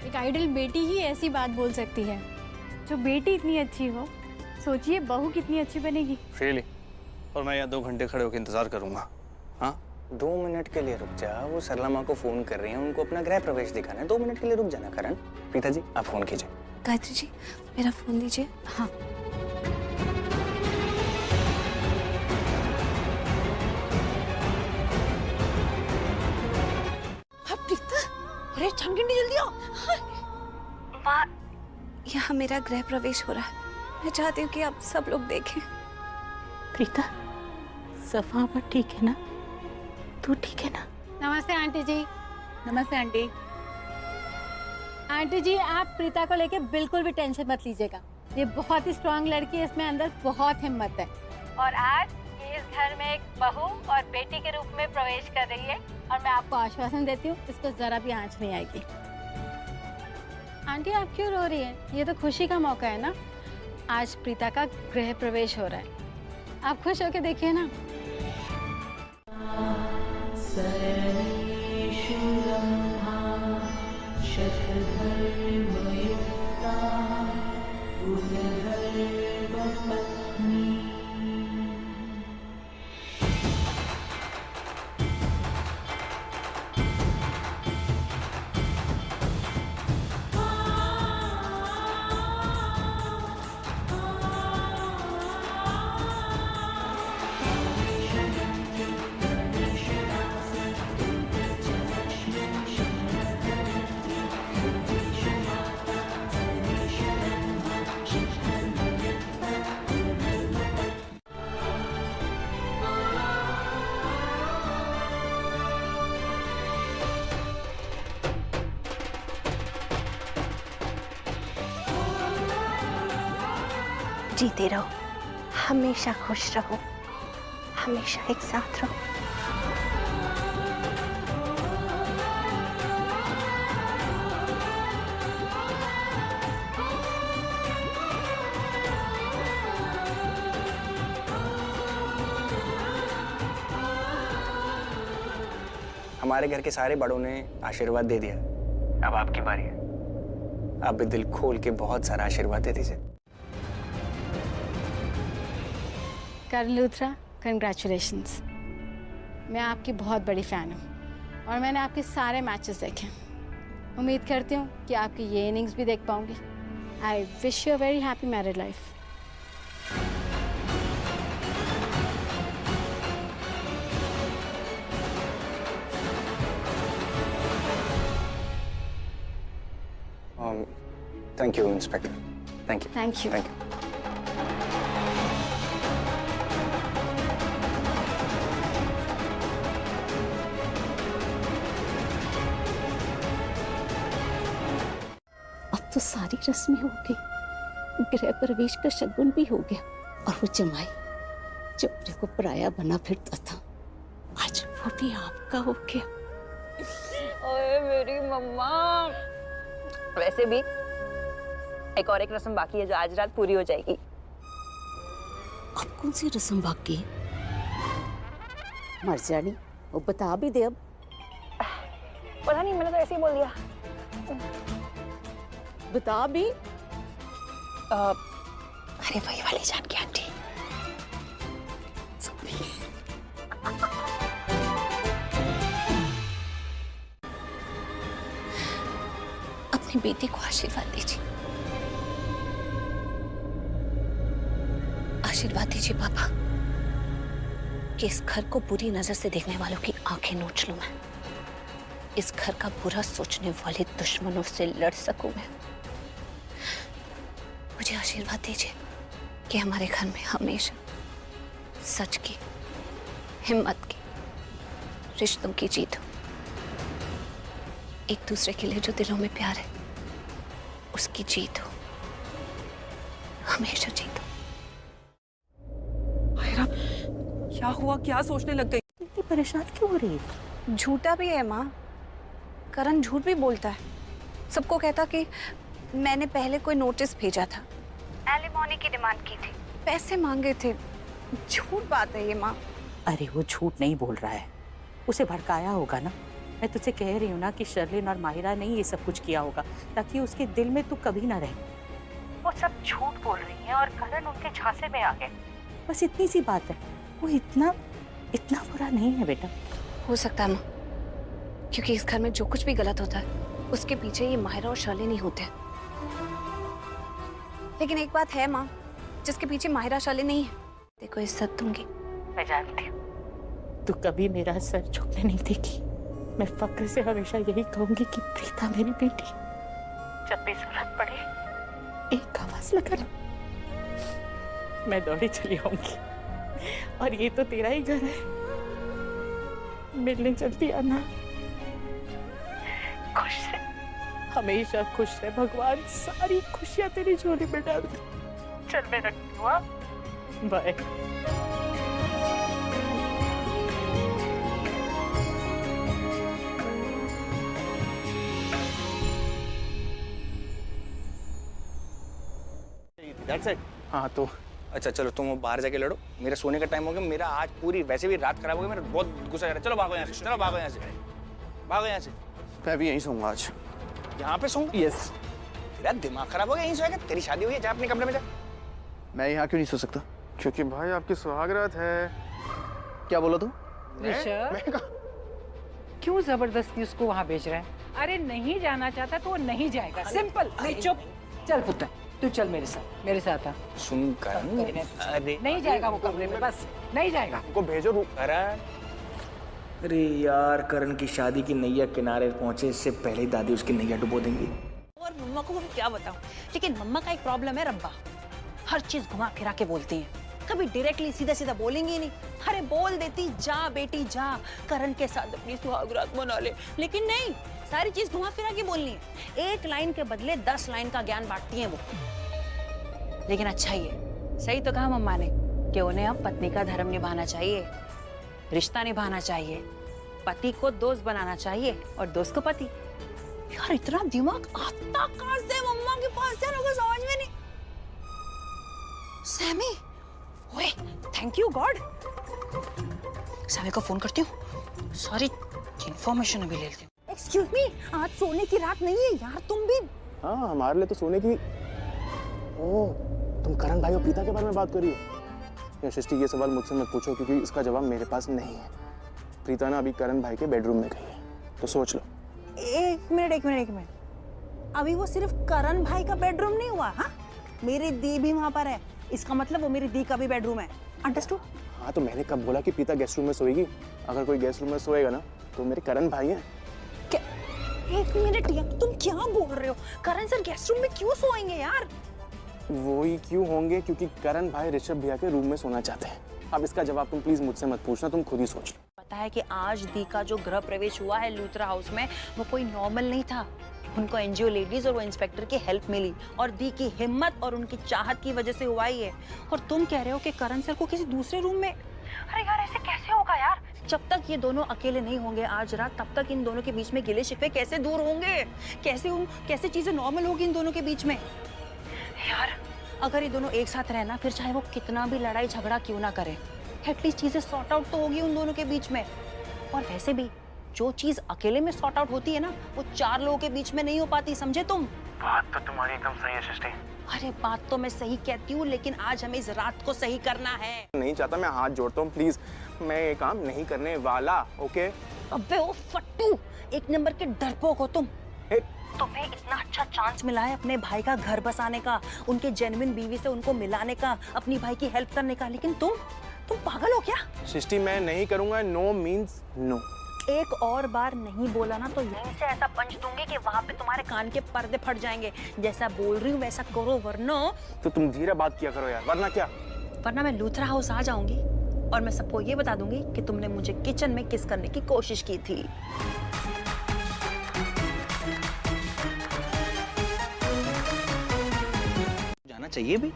एक आइडल बेटी ही ऐसी बात बोल सकती है। जो बेटी इतनी अच्छी हो, सोचिए बहू कितनी अच्छी बनेगी। रियली? और मैं यहाँ 2 घंटे खड़े होकर इंतजार करूंगा? हाँ, 2 मिनट के लिए रुक जा। वो सरला माँ को फोन कर रही हैं, उनको अपना गृह प्रवेश दिखाना है। 2 मिनट के लिए रुक जाना करण। प्रीता जी, आप फोन कीजिए। गायत्री जी, मेरा फोन दीजिए। हाँ। प्रीता, अरे छानगिंडी जल्दी आओ। माँ, यहाँ मेरा गृह प्रवेश हो रहा है। मैं चाहती हूँ कि आप सब लोग देखें। प्रीता, सफा पर ठीक है ना? तू ठीक है ना? नमस्ते आंटी जी। नमस्ते आंटी। आंटी जी, आप प्रीता को लेके बिल्कुल भी टेंशन मत लीजिएगा। ये बहुत ही स्ट्रांग लड़की है, इसमें अंदर बहुत हिम्मत है, और आज ये इस घर में एक बहू और बेटी के रूप में प्रवेश कर रही है। और मैं आपको आश्वासन देती हूँ, इसको जरा भी आंच नहीं आएगी। आंटी, आप क्यों रो रही हैं? ये तो खुशी का मौका है ना। आज प्रीता का गृह प्रवेश हो रहा है, आप खुश होके देखिए ना। जीते रहो, हमेशा खुश रहो, हमेशा एक साथ रहो। हमारे घर के सारे बड़ों ने आशीर्वाद दे दिया, अब आपकी बारी है। आप भी दिल खोल के बहुत सारा आशीर्वाद दे दीजिए। करण लूथरा, कंग्रेचुलेशंस। मैं आपकी बहुत बड़ी फ़ैन हूँ और मैंने आपके सारे मैचेस देखे। उम्मीद करती हूँ कि आपकी ये इनिंग्स भी देख पाऊँगी। I wish you a very happy married life. Thank you inspector. Thank you. Thank you. Thank you. अब तो सारी रस्में हो गई, गृह प्रवेश का शगुन भी हो गया। और वो जमाई जो अपने को पराया बना फिरता था, आज वो भी आपका हो गया। ओए मेरी मम्मा। वैसे भी एक और एक रस्म बाकी है जो आज रात पूरी हो जाएगी। अब कौन सी रस्म बाकी है? मर जानी, वो बता भी दे अब। पता नहीं, मैंने तो ऐसे ही बोल दिया। बता भी। अरे वही वाली जानकी आंटी। अपनी बेटी को आशीर्वाद दीजिए, आशीर्वाद दीजिए पापा कि इस घर को बुरी नजर से देखने वालों की आंखें नोच लूं मैं, इस घर का बुरा सोचने वाले दुश्मनों से लड़ सकूं मैं। मुझे आशीर्वाद दीजिए कि हमारे घर में हमेशा सच की, हिम्मत की, रिश्तों की जीत हो। एक दूसरे के लिए जो दिलों में प्यार है उसकी जीत हो, हमेशा जीत हो। माहिरा, क्या हुआ? क्या सोचने लग गई? इतनी परेशान क्यों हो रही है? झूठा भी है माँ, करण झूठ भी बोलता है। सबको कहता कि मैंने पहले कोई नोटिस भेजा था, एलिमोनी की डिमांड की थी, पैसे मांगे थे। झूठ बात है ये माँ। अरे वो झूठ नहीं बोल रहा है, उसे भड़काया होगा ना। मैं तुझसे कह रही हूँ ना कि शर्लिन और माहिरा ने ये सब कुछ किया होगा ताकि उसके दिल में तू कभी ना रहे। वो सब झूठ बोल रही है और करण उनके झांसे में आ गए, बस इतनी सी बात है। वो इतना बुरा नहीं है बेटा। हो सकता है माँ, क्योंकि इस घर में जो कुछ भी गलत होता है उसके पीछे ये माहिरा और शर्लिन ही होते हैं। लेकिन एक बात है माँ, जिसके पीछे माहिरा शर्लिन नहीं है, देखो इज्जत दूंगी। मैं जानती हूँ तू कभी मेरा सर झुकने नहीं देगी। मैं फक्र से हमेशा यही कहूंगी कि प्रीता मेरी बेटी, जब भी जरूरत पड़े एक आवाज लगाना, मैं दौड़ी चली आऊंगी। और ये तो तेरा ही घर है, मिलने जल्दी आना। खुश रह, हमेशा खुश रह। भगवान सारी खुशियां तेरी झोली में डाल दे। चल मैं रखती हूँ, बाय। That's it. हाँ तो अच्छा चलो तुम बाहर जाके लड़ो, मेरे सोने का टाइम हो गया। मेरा आज पूरी वैसे भी रात खराब हो गई, मेरा बहुत गुस्सा आ रहा है। चलो भागो यहाँ से, चलो भागो यहाँ से, भागो यहाँ से। मैं भी यहीं सोऊंगा आज। यहाँ पे सोऊं? यस। तेरा दिमाग खराब हो गया, यहीं सोएगा? तेरी शादी हुई है, जा अपने कमरे में जा। मैं यहाँ क्यों नहीं सो सकता? क्योंकि भाई आपकी सुहागरात है। क्या बोला तू? ऋषभ, क्यों जबरदस्ती उसको वहाँ भेज रहा है? अरे नहीं जाना चाहता तो वो नहीं जाएगा, सिंपल। नहीं चुप, चल पुत्र तू चल मेरे साथ आ। सुन करण, अरे नहीं जाएगा वो कमरे में, बस नहीं जाएगा। को भेजो करण। अरे यार, करण की शादी की नैया किनारे पहुंचे इससे पहले ही दादी उसकी नैया डुबो देंगी। और मम्मा को हम क्या बताऊं, लेकिन मम्मा का एक प्रॉब्लम है रब्बा, हर चीज घुमा फिरा के बोलती है, कभी डायरेक्टली सीधा सीधा बोलेंगी ही नहीं। अरे बोल देती जा बेटी जा, करण के साथ अपनी सुहागरात मना ले, लेकिन नहीं, सारी चीज घुमा फिरा के बोलनी है। एक लाइन के बदले 10 लाइन का ज्ञान बांटती हैं वो। लेकिन अच्छा ही है, सही तो कहा मम्मा ने कि उन्हें अब पत्नी का धर्म निभाना चाहिए, रिश्ता निभाना चाहिए, पति को दोस्त बनाना चाहिए और दोस्त को पति। यार इतना दिमाग आता कहां से मम्मा के पास है, लोगों को समझ में नहीं। सैमी, ओए थैंक यू गॉड। सैमी को फोन करती हूँ, सारी इंफॉर्मेशन अभी ले लेती हूँ। एक्सक्यूज मी, आज सोने की रात नहीं है यार, तुम भी। हाँ हमारे लिए तो सोने की। ओह, तुम करण भाई और प्रीता के बारे में बात कर रही हो? सृष्टि ये सवाल मुझसे मत पूछो क्योंकि इसका जवाब मेरे पास नहीं है। प्रीता ना अभी करण भाई के बेडरूम में गई है, तो सोच लो। एक मिनट, अभी वो सिर्फ करण भाई का बेडरूम नहीं हुआ। हाँ, मेरी दी भी वहाँ पर है, इसका मतलब वो मेरी दी का भी बेडरूम है। अंडरस्टूड? हाँ तो मैंने कब बोला कि प्रीता गेस्ट रूम में सोएगी? अगर कोई गेस्ट रूम में सोएगा ना तो मेरे करण भाई हैं। क्या? एक मिनट यार, तुम क्या बोल रहे हो? करण सर गेस्ट रूम में क्यों सोएंगे यार? वो ही क्यों होंगे, क्योंकि करण भाई ऋषभ भैया के रूम में सोना चाहते हैं। अब इसका जवाब तुम प्लीज मुझसे मत पूछना, तुम खुद ही सोच लो। पता है कि आज दी का जो गृह प्रवेश हुआ है लूथरा हाउस में, वो कोई नॉर्मल नहीं था, उनको एनजीओ लेडीज और वो इंस्पेक्टर की हेल्प मिली और दी की हिम्मत और उनकी चाहत की वजह से हुआ ही है। और तुम कह रहे हो कि करण सर को किसी दूसरे रूम में? अरे यार ऐसे कैसे होगा यार? जब तक ये दोनों अकेले नहीं होंगे आज रात, तब तक इन दोनों के बीच में गिले शिकवे कैसे दूर होंगे? कैसे चीजें नॉर्मल होगी इन दोनों के बीच में? यार अगर ये दोनों एक साथ रहना, फिर चाहे वो कितना भी लड़ाई झगड़ा क्यों ना करे, एटलीस्ट चीजें सॉर्ट आउट तो होगी उन दोनों के बीच में। और वैसे भी जो चीज अकेले में सॉर्ट आउट होती है ना, वो 4 लोगों के बीच में नहीं हो पाती, समझे तुम? बात तो तुम्हारी एकदम सही है सृष्टि। अरे बात तो मैं सही कहती हूँ, लेकिन आज हमें इस रात को सही करना है। नहीं चाहता, मैं हाथ जोड़ता हूँ, प्लीज मैं ये काम नहीं करने वाला। ओके? अबे ओ फट्टू, एक नंबर के डरपोक हो तुम। तुम्हें इतना अच्छा चांस मिला है अपने भाई का घर बसाने का, उनके जेन्युइन बीवी से उनको मिलाने का, अपनी भाई की हेल्प करने का, लेकिन तुम पागल हो क्या? सृष्टि मैं नहीं करूंगा। No means no. एक और बार नहीं बोला ना तो यहीं से ऐसा पंच दूंगी कि वहाँ पे तुम्हारे कान के पर्दे फट जाएंगे। जैसा बोल रही हूँ वैसा करो, वरना तो तुम धीरे बात किया करो यार, वरना क्या? वरना मैं लूथरा हाउस आ जाऊंगी और मैं सबको ये बता दूंगी कि तुमने मुझे किचन में किस करने की कोशिश की थी। जाना चाहिए भी।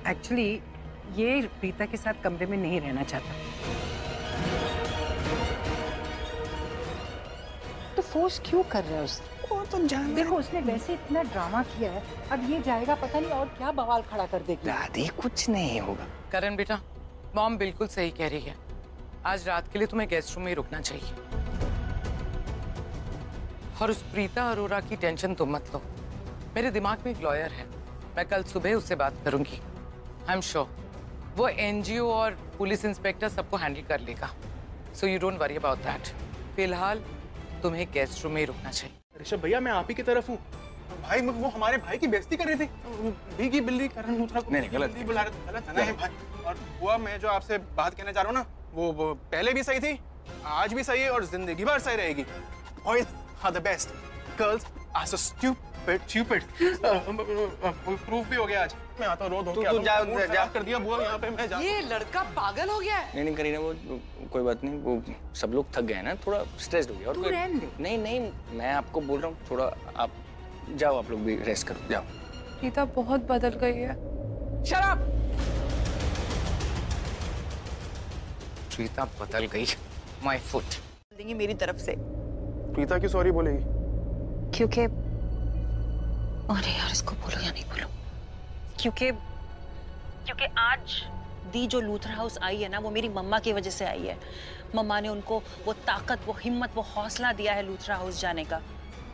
एक्चुअली ये प्रीता के साथ कमरे में नहीं रहना चाहता। तो फोर्स क्यों कर रहा है उसे? वो तो जान देखो उसने वैसे इतना ड्रामा किया है, अब ये जाएगा पता नहीं और क्या बवाल खड़ा कर देगी। दादी कुछ नहीं होगा। करण बेटा, मॉम बिल्कुल सही कह रही है। आज रात के लिए तुम्हें गेस्ट रूम में ही रुकना चाहिए। और उस प्रीता अरोरा की टेंशन तुम मत लो। मेरे दिमाग में एक लॉयर है, मैं कल सुबह उससे बात करूंगी। आई एम श्योर वो एनजीओ और पुलिस इंस्पेक्टर सबको हैंडल कर लेगा। So you don't worry about that. फिलहाल तुम्हें गेस्ट रूम में ही रुकना चाहिए। ऋषभ भैया मैं आप ही की तरफ हूँ। भाई वो हमारे भाई की बेइज्जती कर रही थी। भीगी बिल्ली करण लूथरा को गलत बुला रहे थे। गलत है ना भाई। और हुआ मैं जो आपसे बात कहना चाह रहा हूँ ना, वो पहले भी सही थी, आज भी सही है और जिंदगी भर सही रहेगी। Boys are the best. Girls are so stupid. Proof भी हो गया आज। मैं आता हूँ, रो तू जा कर दिया बुआ यहाँ पे। मैं जा। ये लड़का पागल हो गया है। नहीं करीना, वो कोई बात नहीं, वो सब लोग थक गए हैं ना, थोड़ा स्ट्रेस्ड हो गया। और तू रहने दे। नहीं मैं आपको बोल रहा हूँ, थोड़ा आप जाओ, आप लोग भी रेस्ट करो, जाओ। प्रीता बहुत बदल गई है। शराब। प्रीता बदल गई। My foot. देंगी मेरी तरफ से। प्रीता की सॉरी बोलेगी? क्योंकि अरे यार इसको बोलो या नहीं बोलो, क्योंकि आज दी जो लूथरा हाउस आई है ना, वो मेरी मम्मा की वजह से आई है। मम्मा ने उनको वो ताकत, वो हिम्मत, वो हौसला दिया है लूथरा हाउस जाने का।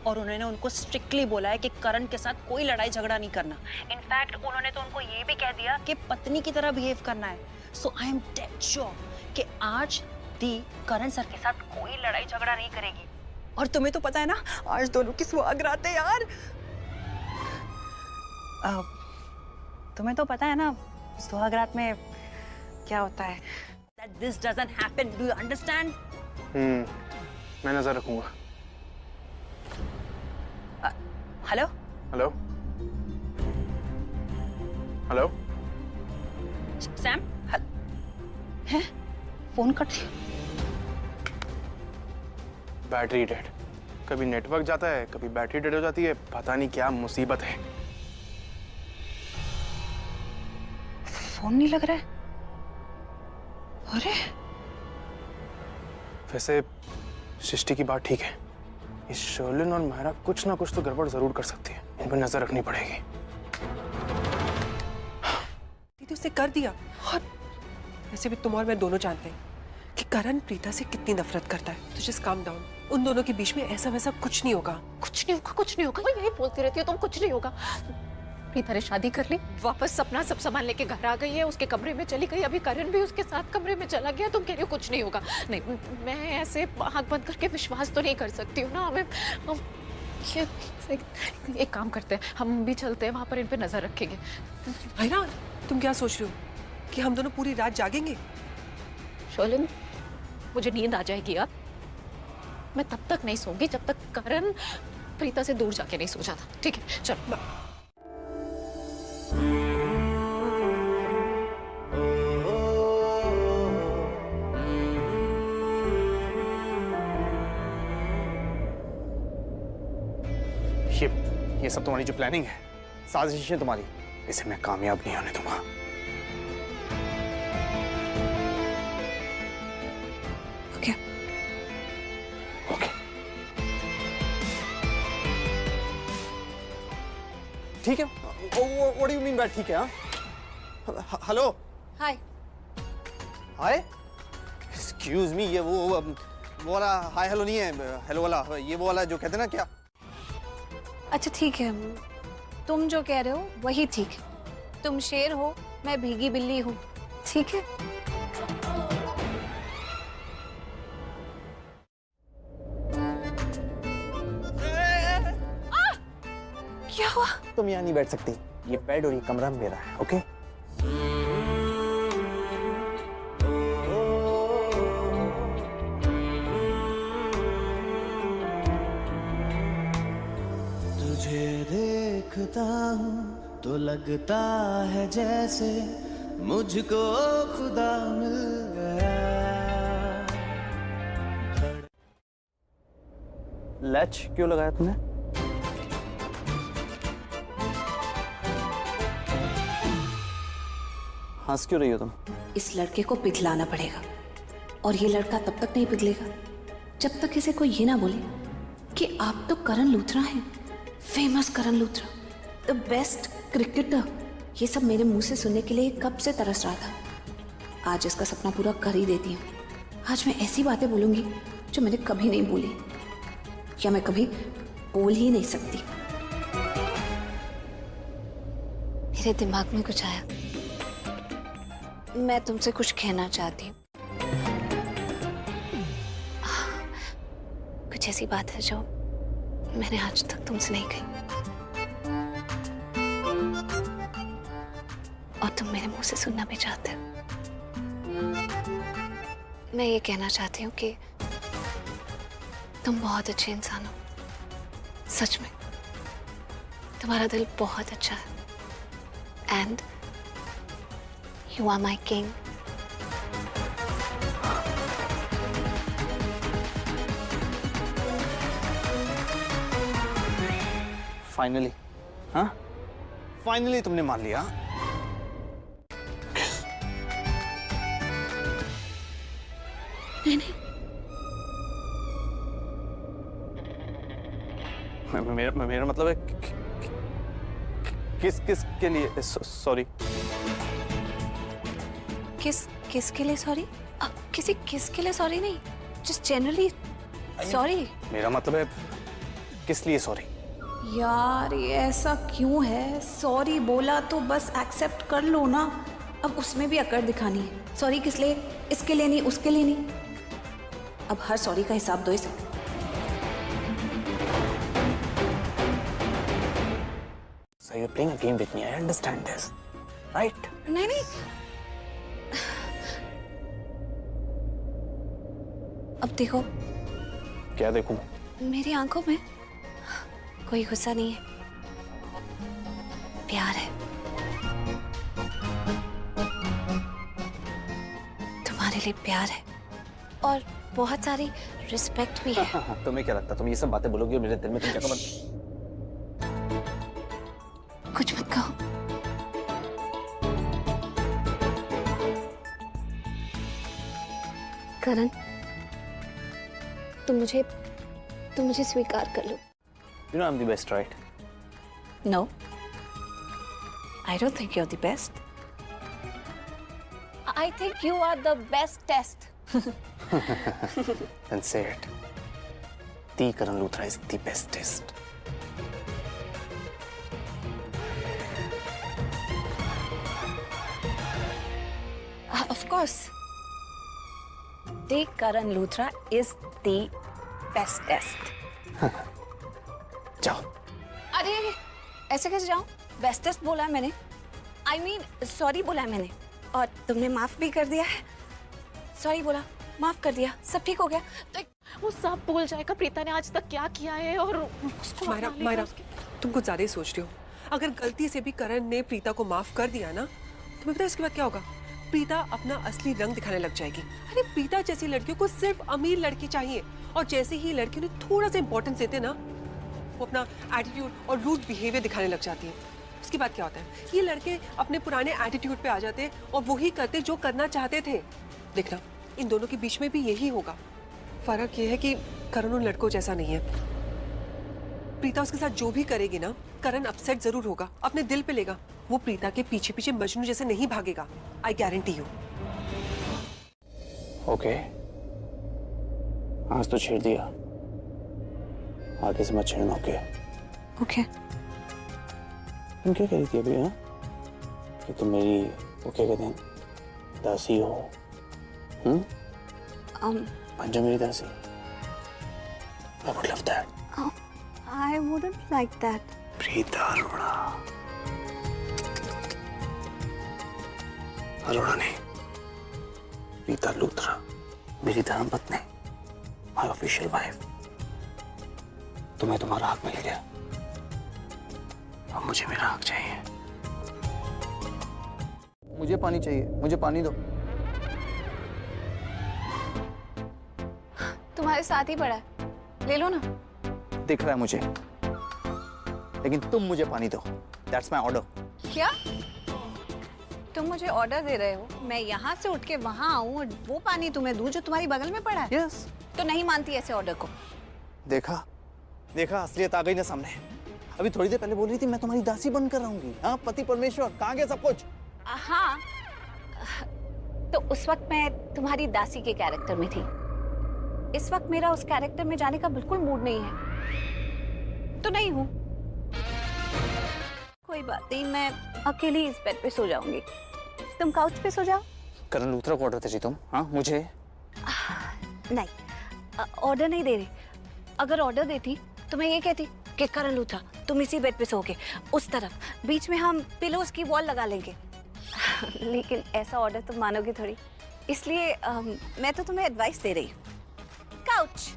और उन्होंने उनको स्ट्रिक्टली बोला है कि करण के साथ कोई लड़ाई झगड़ा नहीं करना। इनफैक्ट उन्होंने तो उनको ये भी कह दिया कि पत्नी की तरह बिहेव करना है। सो आई एम डेड श्योर कि आज दी करण सर के साथ कोई लड़ाई झगड़ा नहीं करेगी। और तुम्हें तो पता है ना, आज दोनों की सुहागरात है यार। तुम्हें तो पता है ना सुहागरात में क्या होता है। That this doesn't happen. Do you understand? मैं नजर रखूंगा। हेलो हेलो हेलो सैम, हैं? फोन कट दिया। Battery dead. कभी नेटवर्क जाता है, कभी बैटरी डेड हो जाती है, पता नहीं क्या मुसीबत है। फोन नहीं लग रहा है। अरे वैसे सृष्टि की बात ठीक है, इस शर्लिन और मायरा कुछ ना कुछ तो गड़बड़ जरूर कर सकती है, इन पर नजर रखनी पड़ेगी। दीदी उसने कर दिया। और वैसे भी तुम और मैं दोनों जानते हैं कि करण प्रीता से कितनी नफरत करता है। तो जस्ट काम डाउन। उन दोनों के बीच में ऐसा वैसा कुछ नहीं होगा। कुछ नहीं होगा। मैं यही बोलती रहती हूँ, तुम कुछ नहीं होगा। प्रीता ने शादी कर ली, वापस अपना सब सामान लेके घर आ गई है, उसके कमरे में चली गई। अभी करण भी उसके साथ कमरे में चला गया। तुम कह रही हो कुछ नहीं होगा। नहीं, मैं ऐसे आंख बंद करके विश्वास तो नहीं कर सकती हूँ ना। एक काम करते हैं, हम भी चलते हैं, वहां पर इन पे नजर रखेंगे। भाईरा, तुम क्या सोच रहे हो कि हम दोनों पूरी रात जागेंगे? शर्लिन, मुझे नींद आ जाएगी अब। मैं तब तक नहीं सोऊंगी जब तक करण प्रीता से दूर जाके नहीं सो जाता। ठीक है, चलो। ये सब तुम्हारी जो प्लानिंग है, साजिश है तुम्हारी, इसे मैं कामयाब नहीं होने दूंगा। ओके ओके ठीक है। What do you mean by ठीक है? हाँ हेलो हाय हाय एक्सक्यूज मी, ये वो वाला हाय हेलो नहीं है, हेलो वाला ये वो वाला जो कहते हैं ना क्या? अच्छा ठीक है, तुम जो कह रहे हो वही ठीक है। तुम शेर हो, मैं भीगी बिल्ली हूँ, ठीक है? क्या हुआ? तुम यहाँ नहीं बैठ सकती, ये बेड और ये कमरा मेरा है। ओके तुझे देखता हूँ तो लगता है जैसे मुझको खुदा मिल गया। लैच क्यों लगाया तुमने? हंस क्यों रही हो तुम? इस लड़के को पिघलाना पड़ेगा, और ये लड़का तब तक नहीं पिघलेगा जब तक इसे कोई ये ना बोले कि आप तो करण लूथरा हैं, famous Karan Luthra, the best cricketer. ये सब मेरे मुंह से सुनने के लिए कब से तरस रहा था। आज इसका सपना पूरा कर ही देती हूँ। आज मैं ऐसी बातें बोलूंगी जो मैंने कभी नहीं बोली, या मैं कभी बोल ही नहीं सकती। मेरे दिमाग में कुछ आया, मैं तुमसे कुछ कहना चाहती हूँ। कुछ ऐसी बात है जो मैंने आज तक तुमसे नहीं कही, और तुम मेरे मुंह से सुनना भी चाहते हो। मैं ये कहना चाहती हूँ कि तुम बहुत अच्छे इंसान हो, सच में। तुम्हारा दिल बहुत अच्छा है, and you are my king. Finally, हाँ फाइनली तुमने मान लिया। नहीं नहीं, मेरा मतलब है किस के लिए सॉरी? किसके लिए सॉरी? किसके लिए सॉरी नहीं, जस्ट जनरली सॉरी। मेरा मतलब है किस लिए सॉरी? यार ये ऐसा क्यों है? सॉरी बोला तो बस एक्सेप्ट कर लो ना। अब उसमें भी अकड़ दिखानी है। सॉरी किस लिए? इसके लिए नहीं, उसके लिए नहीं। अब हर सॉरी का हिसाब दो इसे। So you're playing a game with me. I understand this, right? नहीं नहीं, अब देखो। क्या देखूं? मेरी आंखों में कोई गुस्सा नहीं है, प्यार है। तुम्हारे लिए प्यार है, और बहुत सारी रिस्पेक्ट भी है। तुम्हें क्या लगता, तुम ये सब बातें बोलोगी और मेरे दिल में तुम क्या करोगे? कुछ मत कहो। करण, तुम मुझे स्वीकार कर लो। You know I'm the best, right? No, I don't think you're the best. I think you are the bestest. Then say it. The Karan Luthra is the bestest. Of course. The Karan Luthra is the bestest. जाओ। अरे ऐसे कैसे जाऊं? Bestest बोला है मैंने, I mean sorry बोला है मैंने, और तुमने माफ भी कर दिया है। सॉरी बोला, माफ कर दिया, सब ठीक हो गया। तो वो सब भूल जाएगा प्रीता ने आज तक क्या किया है, और उसको मायरा, तुम कुछ ज्यादा ही सोच रही हो। अगर गलती से भी करण ने प्रीता को माफ कर दिया ना, तुम्हें पता है इसके बाद क्या होगा? प्रीता अपना असली रंग दिखाने लग जाएगी। अरे प्रीता जैसी लड़कियों को सिर्फ अमीर लड़की चाहिए, और जैसे ही लड़कियों ने थोड़ा सा इंपॉर्टेंस देते ना, वो अपना एटीट्यूड और रूड बिहेवियर दिखाने लग जाती है। उसके बाद क्या होता है, ये लड़के अपने पुराने एटीट्यूड पे आ जाते हैं और वही करते जो करना चाहते थे। देखना, इन दोनों के बीच में भी यही होगा। फर्क ये है कि करण उन लड़कों जैसा नहीं है। प्रीता उसके साथ जो भी करेगी ना, करण अपसेट जरूर होगा, अपने दिल पे लेगा। वो प्रीता के पीछे पीछे मजनू जैसे नहीं भागेगा, आई गारंटी यू। ओके, आज तो छेड़ दिया, आगे से मत छेड़ना। Okay okay. तुम क्या कह रही थी अभी? हाँ, कि तुम मेरी वो क्या कहते हैं, दासी हो? बन जाओ मेरी दासी। I would love that. I wouldn't like that. Preeta Arora. Arora नहीं, प्रीता लूथरा, मेरी धर्मपत्नी, माय ऑफिशियल वाइफ। तुम्हें तुम्हारा हक मिल गया, अब मुझे मेरा हक चाहिए। मुझे पानी चाहिए, मुझे पानी दो। तुम्हारे साथ ही पड़ा है, ले लो ना। दिख रहा है मुझे, लेकिन तुम मुझे पानी दो। That's my order. क्या तुम मुझे ऑर्डर दे रहे हो? मैं यहाँ से उठ के वहाँ आऊँ और वो पानी तुम्हें दूँ जो तुम्हारी बगल में पड़ा है? Yes. तो नहीं मानती ऐसे ऑर्डर को। देखा देखा, असलियत आ गई ना सामने। अभी थोड़ी देर पहले बोल रही थी मैं तुम्हारी दासी बनकर रहूंगी। हाँ, पति परमेश्वर, कहाँ गया सब कुछ? हाँ, तो उस वक्त मैं तुम्हारी दासी के कैरेक्टर में थी। इस वक्त मेरा उस कैरेक्टर में जाने का बिल्कुल मूड नहीं है, तो नहीं हूँ। कोई बात नहीं, मैं अकेली इस बेड पे सो जाऊंगी, तुम काउच पे सो जाओ। करण लूथरा को ऑर्डर दे रही तुम? हाँ, मुझे नहीं, ऑर्डर नहीं दे रही। अगर ऑर्डर देती तो मैं ये कहती कि करण लूथरा तुम इसी बेड पे सोओगे, उस तरफ बीच में हम पिलोस की वॉल लगा लेंगे। लेकिन ऐसा ऑर्डर तुम मानोगे थोड़ी, इसलिए मैं तो तुम्हें एडवाइस दे रही हूँ। काउच।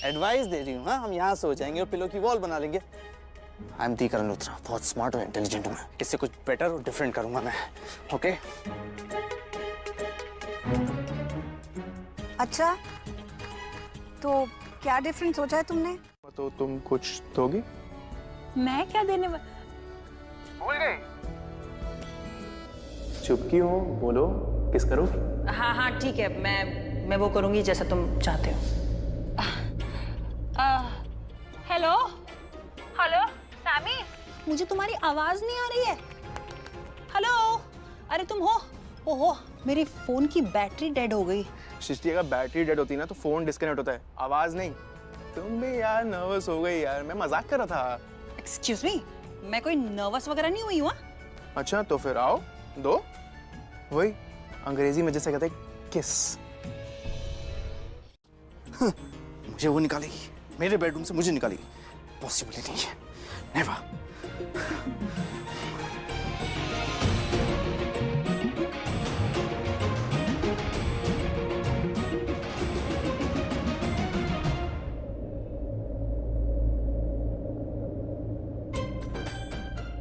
एडवाइस दे रही हूँ? हाँ, हम यहाँ सो जाएंगे और पिलो की वॉल बना लेंगे। आई एम दी करण लूथरा, बहुत स्मार्ट और इंटेलिजेंट हूँ मैं। इससे कुछ बेटर और डिफरेंट करूंगा मैं। ओके? अच्छा, तो क्या डिफरेंस सोचा है तुमने? तो तुम कुछ दोगी? मैं क्या देने वाली? भूल गई? चुप क्यों हो? बोलो, किस करोगी? हाँ हाँ ठीक है, मैं वो करूंगी जैसा तुम चाहते हो। हेलो हेलो सामी, मुझे तुम्हारी आवाज नहीं आ रही है। हेलो, अरे तुम हो? ओहो, मेरे फोन की बैटरी डेड हो गई। सृष्टि, अगर बैटरी डेड होती ना तो फोन डिस्कनेक्ट होता है, आवाज नहीं। तुम भी यार नर्वस हो गई यार, मैं मजाक कर रहा था। एक्सक्यूज मी, मैं कोई नर्वस वगैरह नहीं हुई हूँ। अच्छा, तो फिर आओ, दो। वही अंग्रेजी में जैसे कहते हैं किस। मुझे वो निकालेगी, मेरे बेडरूम से मुझे निकालेगी। पॉसिबल ही नहीं है, नेवर।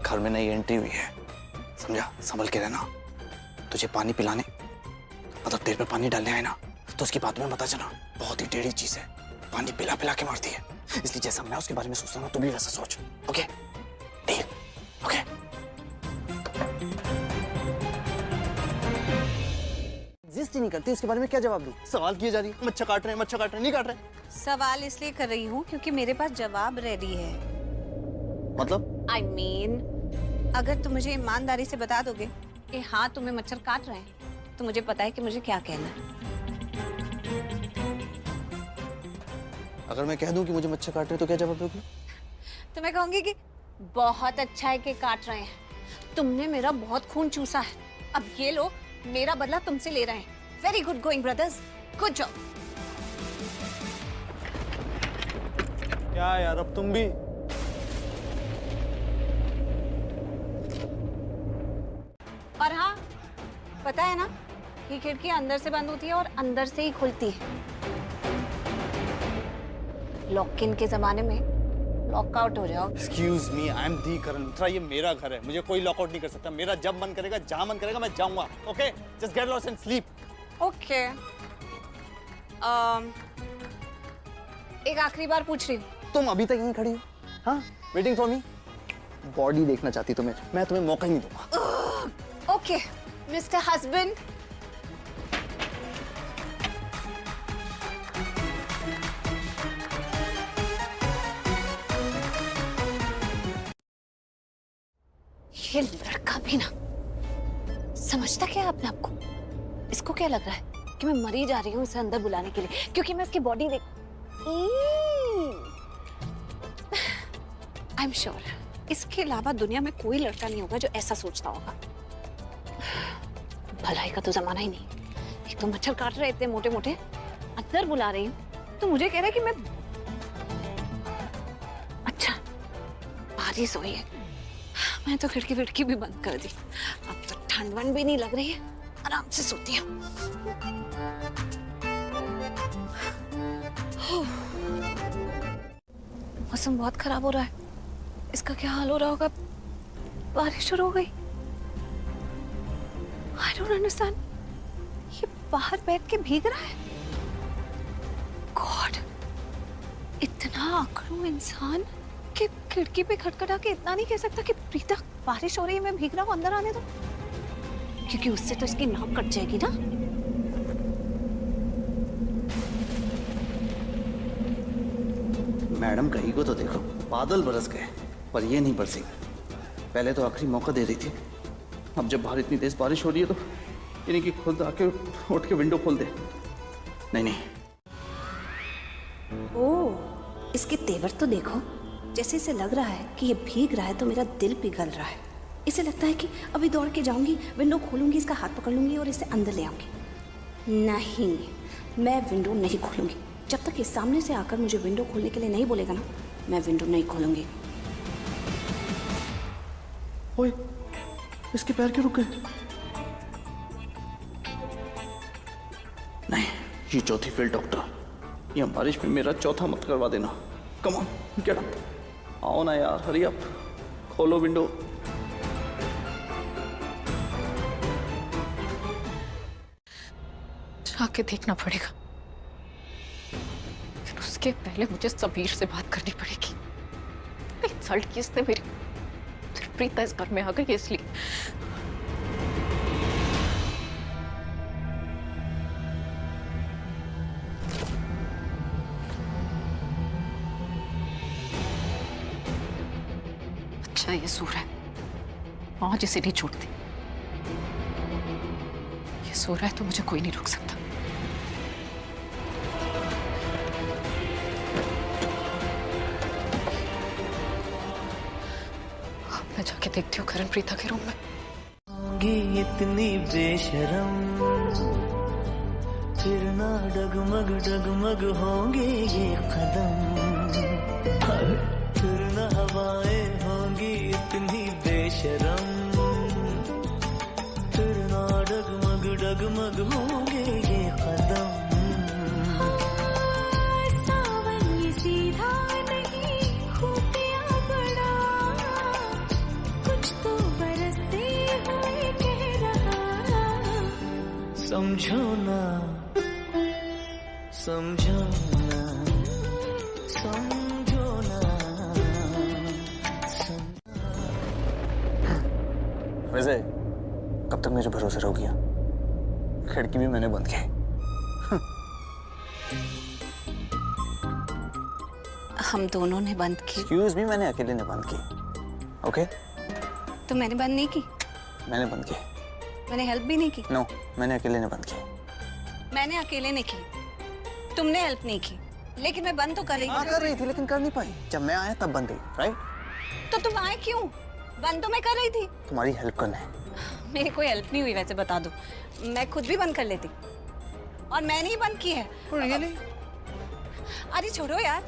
घर में नई एंट्री हुई है, समझा? संभल के रहना। तुझे पानी पिलाने मतलब तेरे पे पानी डालने आए ना, तो उसकी बात में पता चला बहुत ही टेढ़ी चीज है, पानी पिला पिला के मारती है। इसलिए जैसा मैं उसके बारे में सोचता हूँ, तू भी वैसा सोच। ओके? डील? ओके? एग्जिस्ट ही नहीं करती, उसके बारे में क्या जवाब दूं? सवाल किए जा रही है, मच्छर काट रहे हैं, मच्छर काट रहे हैं, नहीं काट रहे। सवाल इसलिए कर रही हूँ क्योंकि मेरे पास जवाब रेडी है। मतलब? I mean, अगर तुम मुझे ईमानदारी से बता दोगे कि हाँ तुम्हें मच्छर काट रहे हैं, तो मुझे पता है कि मुझे क्या कहना है। अगर मैं कह दूं कि मुझे मच्छर काट रहे हैं तो क्या जवाब दोगी? तो मैं कहूंगी कि बहुत अच्छा है कि काट रहे हैं, तुमने मेरा बहुत खून चूसा है, अब ये लो मेरा बदला तुमसे ले रहे हैं। Very good going brothers, good job. क्या यार, अब तुम भी? और हाँ, पता है ना, ये खिड़की अंदर से बंद होती है और अंदर से ही खुलती है। लॉक इन के जमाने में लॉकआउट हो जाओ। Excuse me, I am दी करण लूथरा, ये मेरा घर है, मुझे कोई लॉकआउट नहीं कर सकता। मेरा जब मन करेगा, जहां मन करेगा मैं जाऊंगा। Okay? Just get lost and sleep. Okay. एक आखिरी बार पूछ रही हूँ, तुम अभी तक यहीं खड़ी हो? हाँ, वेटिंग फॉर मी? बॉडी देखना चाहती तुम्हें, मैं तुम्हें मौका ही नहीं दूंगा। Okay mister husband. ये लड़का भी ना समझता क्या है अपने आप को? इसको क्या लग रहा है कि मैं मरी जा रही हूँ इसे अंदर बुलाने के लिए, क्योंकि मैं इसकी बॉडी देख। आई एम श्योर इसके अलावा दुनिया में कोई लड़का नहीं होगा जो ऐसा सोचता होगा। भलाई का तो जमाना ही नहीं। एक तो मच्छर काट रहे इतने मोटे मोटे, अंदर बुला रही हूँ तो मुझे कह रहा है कि मैं। अच्छा बारिश हुई है, मैं तो खिड़की विड़की भी बंद कर दी। अब तो ठंड वंड भी नहीं लग रही है, आराम से सोती हूँ। मौसम बहुत खराब हो रहा है, इसका क्या हाल हो रहा होगा? बारिश शुरू हो गई। I don't understand. ये बाहर बैठ के भीग रहा है। गॉड, इतना अकड़ू इंसान कि खिड़की पे खटखटा के इतना नहीं कह सकता कि प्रीता बारिश हो रही है, मैं भीग रहा हूँ, अंदर आने दो, क्योंकि उससे तो इसकी नाक कट जाएगी ना। मैडम का ईगो तो देखो, बादल बरस गए पर ये नहीं बरसी। पहले तो आखिरी मौका दे रही थी, अब जब बाहर इतनी तेज बारिश हो रही है तो यानी कि खुद आके उठ के विंडो खोल दे। नहीं नहीं। ओह, इसके तेवर तो देखो, जैसे इसे लग रहा है कि ये भीग रहा है तो मेरा दिल पिघल रहा है। इसे लगता है कि अभी दौड़ के जाऊंगी, विंडो खोलूंगी, इसका हाथ पकड़ लूंगी और इसे अंदर ले आऊंगी। नहीं, मैं विंडो नहीं खोलूंगी। जब तक ये सामने से आकर मुझे विंडो खोलने के लिए नहीं बोलेगा ना, मैं विंडो नहीं खोलूंगी। ओए, इसके पैर क्यों रुक गए? नहीं, ये चौथी फेल डॉक्टर। यहाँ बारिश में मेरा चौथा मत करवा देना। Come on, get up. आओ ना यार, हरी अप, खोलो विंडो। जाके देखना पड़ेगा, लेकिन उसके पहले मुझे सबीर से बात करनी पड़ेगी। इंसल्ट की इसने मेरी। सिर्फ प्रीता इस घर में आ गई इसलिए। अच्छा ये सूर है, आज इसे नहीं छोड़ती। ये सो रहा है तो मुझे कोई नहीं रोक सकता। मैं जाके देखती हूँ करण प्रीता के रूम में। इतनी बेशरम, फिर ना डगमग डगमग होंगे ये कदम, फिर ना हवाएं होंगी इतनी बेशरम, फिर ना डगमग डगमग होंगे ये कदम। सावन ये सीधा नहीं, खुफिया बड़ा, कुछ तो बरसते हुए कह रहा। समझो ना, समझो ना, समझो ना, वैसे कब तक मुझे भरोसा रहोगी? खिड़की भी मैंने बंद की। हम दोनों ने बंद की। एक्सक्यूज मी, मैंने अकेले ने बंद की। ओके? तो मैंने बंद नहीं की। मैंने बंद की। मैंने हेल्प भी नहीं की। नो, मैंने अकेले ने बंद की। मैंने अकेले नहीं की, तुमने हेल्प नहीं की, लेकिन मैं बंद तो कर रही थी। कर रही थी लेकिन कर नहीं पाई। जब मैं आया तब बंद हुई, राइट? तो तुम आए क्यों? बंद तो मैं कर रही थी। तुम्हारी हेल्प करने। मेरी कोई हेल्प नहीं हुई, वैसे बता दो, मैं खुद भी बंद कर लेती। और मैंने ही बंद की है। Really? अरे छोड़ो यार।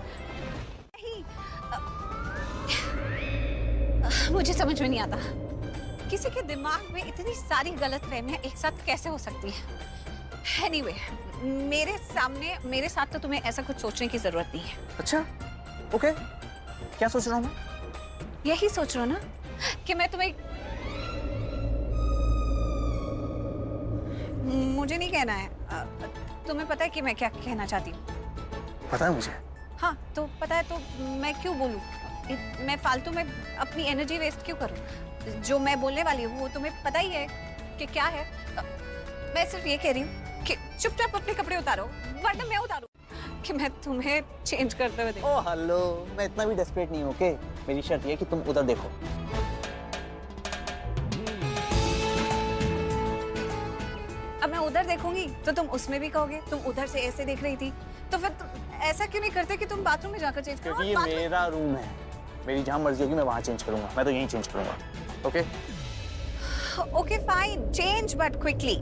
नहीं, मुझे समझ में नहीं आता किसी के दिमाग में इतनी सारी गलतफहमियां एक साथ कैसे हो सकती हैं। एनीवे, मेरे साथ तो तुम्हें ऐसा कुछ सोचने की जरूरत नहीं है। अच्छा, ओके। क्या सोच रहा हूँ मैं? यही सोच रहा हूँ ना कि मैं तुम्हें, मुझे नहीं कहना है, तुम्हें पता है कि मैं क्या कहना चाहती हूँ? पता है मुझे, हाँ तो पता है तो मैं क्यों बोलूँ? मैं फालतू में अपनी एनर्जी वेस्ट क्यों करूँ? जो मैं बोलने वाली हूँ वो तुम्हें पता ही है कि क्या है। मैं सिर्फ ये कह रही हूँ कि चुपचाप अपने कपड़े उतारो, वरना मैं उतारूँ कि मैं तुम्हें चेंज करते हुए देखूं। ओह हेलो, मैं इतना भी डेस्परेट नहीं हूँ, ओके? मेरी शर्त ये है कि तुम उधर देखो। अब मैं उधर देखूंगी तो तुम उसमें भी कहोगे तुम उधर से ऐसे देख रही थी, तो फिर तुम ऐसा क्यों नहीं करते कि तुम बाथरूम में जाकर चेंज करो? क्योंकि ये मेरा रूम है, मेरी जहाँ मर्जी होगी मैं वहाँ चेंज करूंगा, मैं तो यहीं चेंज करूंगा, okay? Okay fine, change but quickly.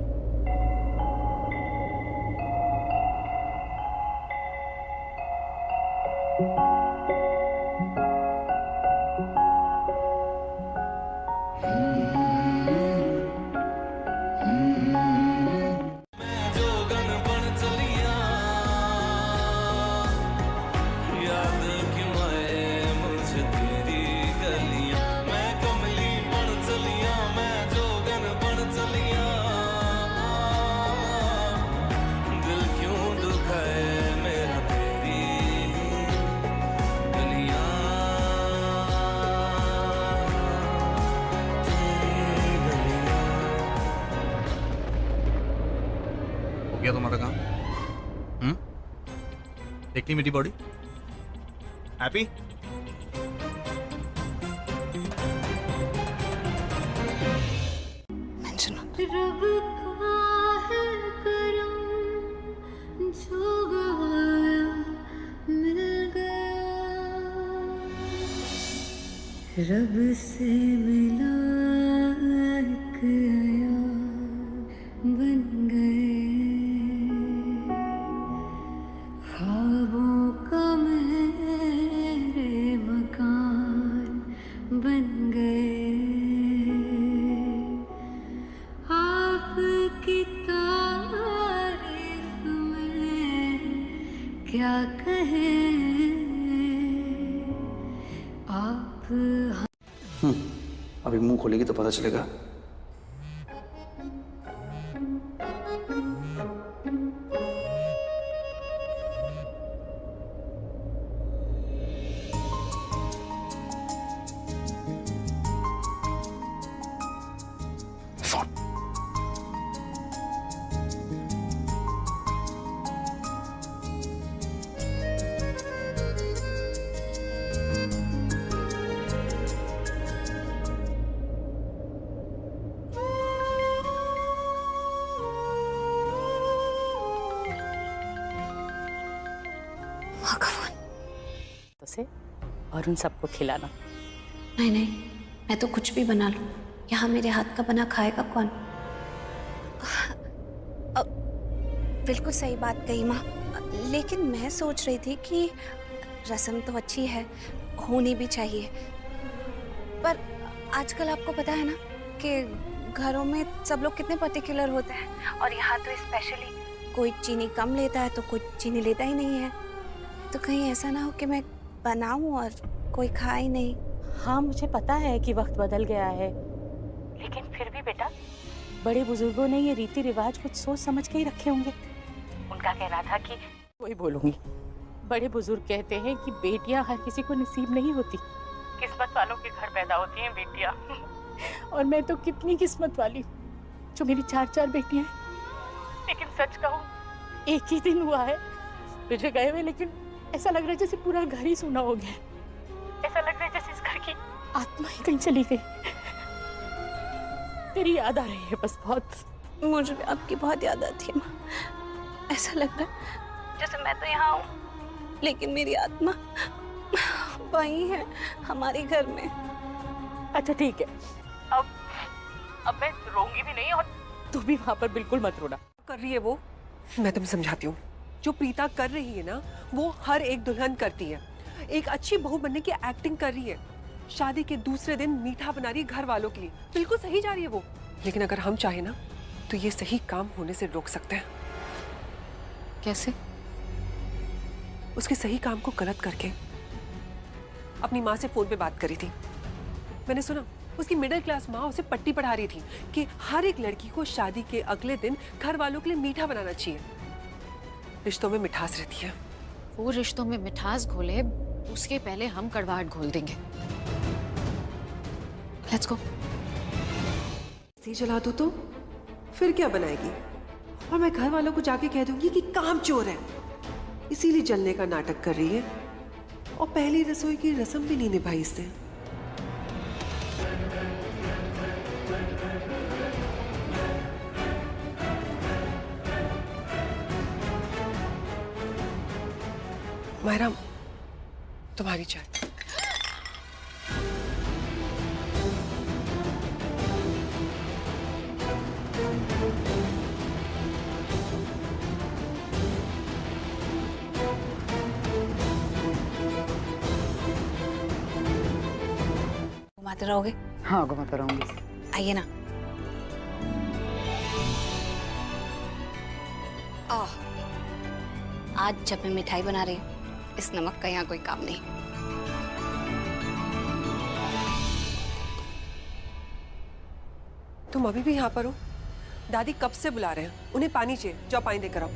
क्या तुम्हारा काम? देख ली मेरी बॉडी? हैप्पी? रब का है करम, जो गवाया मिल गया, रब से मिला एक अयान बन गए, ख्वाबों का मेरे मकान बन गए, आपकी तारीफ में क्या कहें आप। अभी मुंह खोलेगी तो पता चलेगा। से और उन सबको खिलाना। नहीं नहीं, मैं तो कुछ भी बना लूं, यहाँ मेरे हाथ का बना खाएगा कौन? बिल्कुल सही बात कही माँ, लेकिन मैं सोच रही थी कि रस्म तो अच्छी है, होनी भी चाहिए, पर आजकल आपको पता है ना कि घरों में सब लोग कितने पर्टिकुलर होते हैं, और यहाँ तो स्पेशली कोई चीनी कम लेता है तो कोई चीनी लेता ही नहीं है। तो कहीं ऐसा ना हो कि मैं बनाऊं और कोई खाए ही नहीं। हाँ मुझे पता है कि वक्त बदल गया है, लेकिन फिर भी बेटा बड़े बुजुर्गों ने ये रीति रिवाज कुछ सोच समझ के ही रखे होंगे। उनका कहना था कि वही बोलूंगी, बड़े बुजुर्ग कहते हैं कि बेटियां हर किसी को नसीब नहीं होती, किस्मत वालों के घर पैदा होती हैं बेटियां। और मैं तो कितनी किस्मत वाली हूँ जो मेरी 4 बेटियां हैं। लेकिन सच कहूँ एक ही दिन हुआ है तुझे गए हुए, लेकिन ऐसा लग रहा है जैसे पूरा घर ही सूना हो गया। ऐसा लग रहा है जैसे इस घर की आत्मा ही कहीं चली गई। तेरी याद आ रही है बस बहुत। मुझे भी आपकी बहुत याद आती है माँ। ऐसा लग रहा है जैसे मैं तो यहाँ हूँ लेकिन मेरी आत्मा वहीं है हमारे घर में। अच्छा ठीक है, अब मैं रोऊंगी भी नहीं और तू भी वहां पर बिल्कुल मत रोना। कर रही है वो, मैं तुम्हें समझाती हूँ। जो प्रीता कर रही है ना वो हर एक दुल्हन करती है, एक अच्छी बहू बनने की एक्टिंग कर रही है। शादी के दूसरे दिन मीठा बना रही है घर वालों के लिए, बिल्कुल सही जा रही है वो। लेकिन अगर हम चाहे ना तो ये सही काम होने से रोक सकते हैं। कैसे? उसके सही काम को गलत करके अपनी माँ से फोन पे बात करी थी। मैंने सुना उसकी मिडिल क्लास माँ उसे पट्टी पढ़ा रही थी कि हर एक लड़की को शादी के अगले दिन घर वालों के लिए मीठा बनाना चाहिए, रिश्तों में मिठास रहती है। वो रिश्तों में मिठास घोले उसके पहले हम कड़वाहट घोल देंगे। Let's go. सी जला दो तो फिर क्या बनाएगी? और मैं घर वालों को जाके कह दूंगी कि काम चोर है, इसीलिए जलने का नाटक कर रही है। और पहली रसोई की रस्म भी नहीं निभाई इसने। मायरा, तुम्हारी चाय। घुमाते रहोगे? हाँ, घुमाता रहूंगी। आइए ना। आज जब मैं मिठाई बना रही हूँ, इस नमक का यहाँ कोई काम नहीं। तुम अभी भी यहाँ पर हो? दादी कब से बुला रहे हैं, उन्हें पानी चाहिए, जाओ पानी देकर आओ।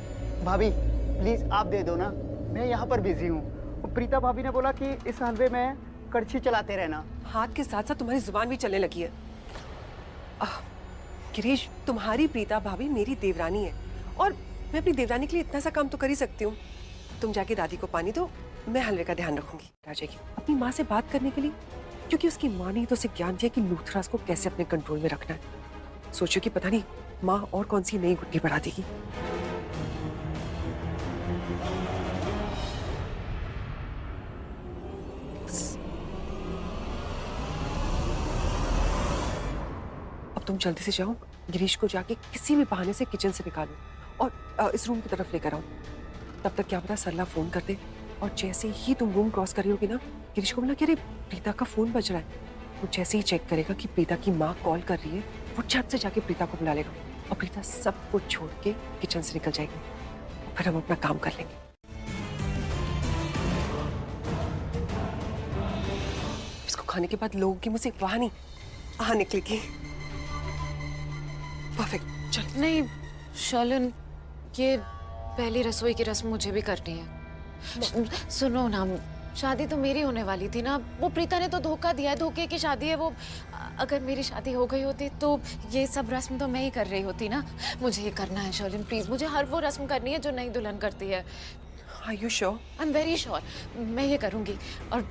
भाभी प्लीज आप दे दो ना, मैं यहाँ पर बिजी हूँ। प्रीता भाभी ने बोला कि इस हलवे में कड़छी चलाते रहना। हाथ के साथ साथ तुम्हारी जुबान भी चलने लगी है। गिरीश, तुम्हारी प्रीता भाभी मेरी देवरानी है और मैं अपनी देवरानी के लिए इतना सा काम तो कर ही सकती हूँ। तुम जाके दादी को पानी दो, मैं हलवे का ध्यान रखूंगी। आ जाएगी अपनी माँ से बात करने के लिए, क्योंकि उसकी माँ ने तो उसे ज्ञान दिया कि लूथरास को कैसे अपने कंट्रोल में रखना है। सोचो कि पता नहीं माँ और कौन सी नई गुट्टी बढ़ा देगी। अब तुम जल्दी से जाओ, गिरीश को जाके किसी भी बहाने से किचन से निकालो और इस रूम की तरफ लेकर आओ। तब तक क्या पता सरला फोन कर दे, और जैसे ही तुम रूम क्रॉस कर रही होगी ना, गिरीश को बोला कि अरे प्रीता का फोन बज रहा है। वो जैसे ही चेक करेगा कि प्रीता की माँ कॉल कर रही है, वो झट से जाके प्रीता को बुला लेगा और प्रीता सब कुछ छोड़ के किचन से निकल जाएगी। फिर हम अपना काम कर लेंगे। इसको खाने के बाद लोगों की मुझसे वहां नहीं आ निकलेगी। परफेक्ट, चल। नहीं शर्लिन, ये पहली रसोई की रस्म मुझे भी करनी है। सुनो ना, शादी तो मेरी होने वाली थी ना। वो प्रीता ने तो धोखा दिया है, धोखे की शादी है वो। अगर मेरी शादी हो गई होती तो ये सब रस्म तो मैं ही कर रही होती ना। मुझे ये करना है शर्लिन, प्लीज। मुझे हर वो रस्म करनी है जो नई दुल्हन करती है। Are you sure? I am very sure, मैं ये करूंगी। और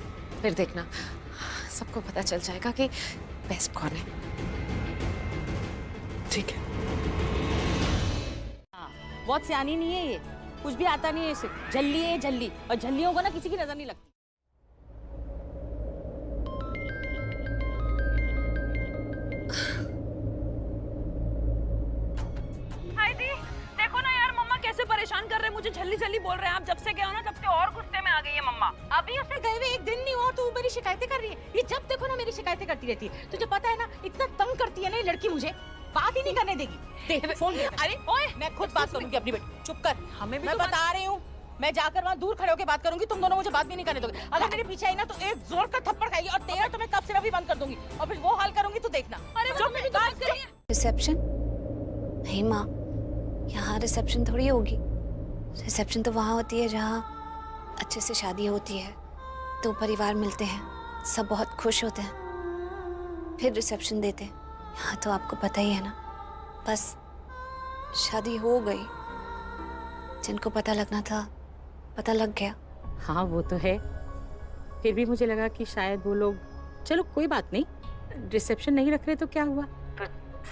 फिर देखना, सबको पता चल जाएगा कि बेस्ट कौन है। ठीक है। बहुत सियानी नहीं है ये, कुछ भी आता नहीं है इसे। झल्ली है झल्ली, और झल्लियों को ना किसी की नजर नहीं लगती। देखो ना यार, मम्मा कैसे परेशान कर रहे हैं मुझे, झल्ली झल्ली बोल रहे हैं। आप जब से गए हो ना, तब से और गुस्से में आ गई है मम्मा। अभी उसे गए हुए एक दिन नहीं हुआ, तू मेरी शिकायतें कर रही है। ये जब देखो ना मेरी शिकायतें करती रहती है। तुझे पता है ना, इतना तंग करती है ना ये लड़की, मुझे बात ही नहीं करने देगी। देख फोन दे। अरे ओए, मैं खुद बात करूंगी अपनी बेटी। चुप कर, हमें भी मैं बता रही हूँ। मैं जाकर वहाँ दूर खड़े होकर बात करूंगी, तुम दोनों मुझे बात भी नहीं करने दोगे। अगर मेरे पीछे आई ना तो एक जोर का थप्पड़ खाएगी, और तेरा तो मैं कब से भी बंद कर दूंगी, और फिर वो हाल करूंगी, तू देखना। अरे रिसेप्शन? नहीं माँ, यहाँ रिसेप्शन थोड़ी होगी। रिसेप्शन तो वहाँ होती है जहाँ अच्छे से शादी होती है, दो परिवार मिलते हैं, सब बहुत खुश होते हैं, फिर रिसेप्शन देते हैं। यहाँ तो आपको पता ही है ना, बस शादी हो गई, जिनको पता लगना था पता लग गया। हाँ वो तो है, फिर भी मुझे लगा कि शायद वो लोग, चलो कोई बात नहीं, रिसेप्शन नहीं रख रहे तो क्या हुआ, तो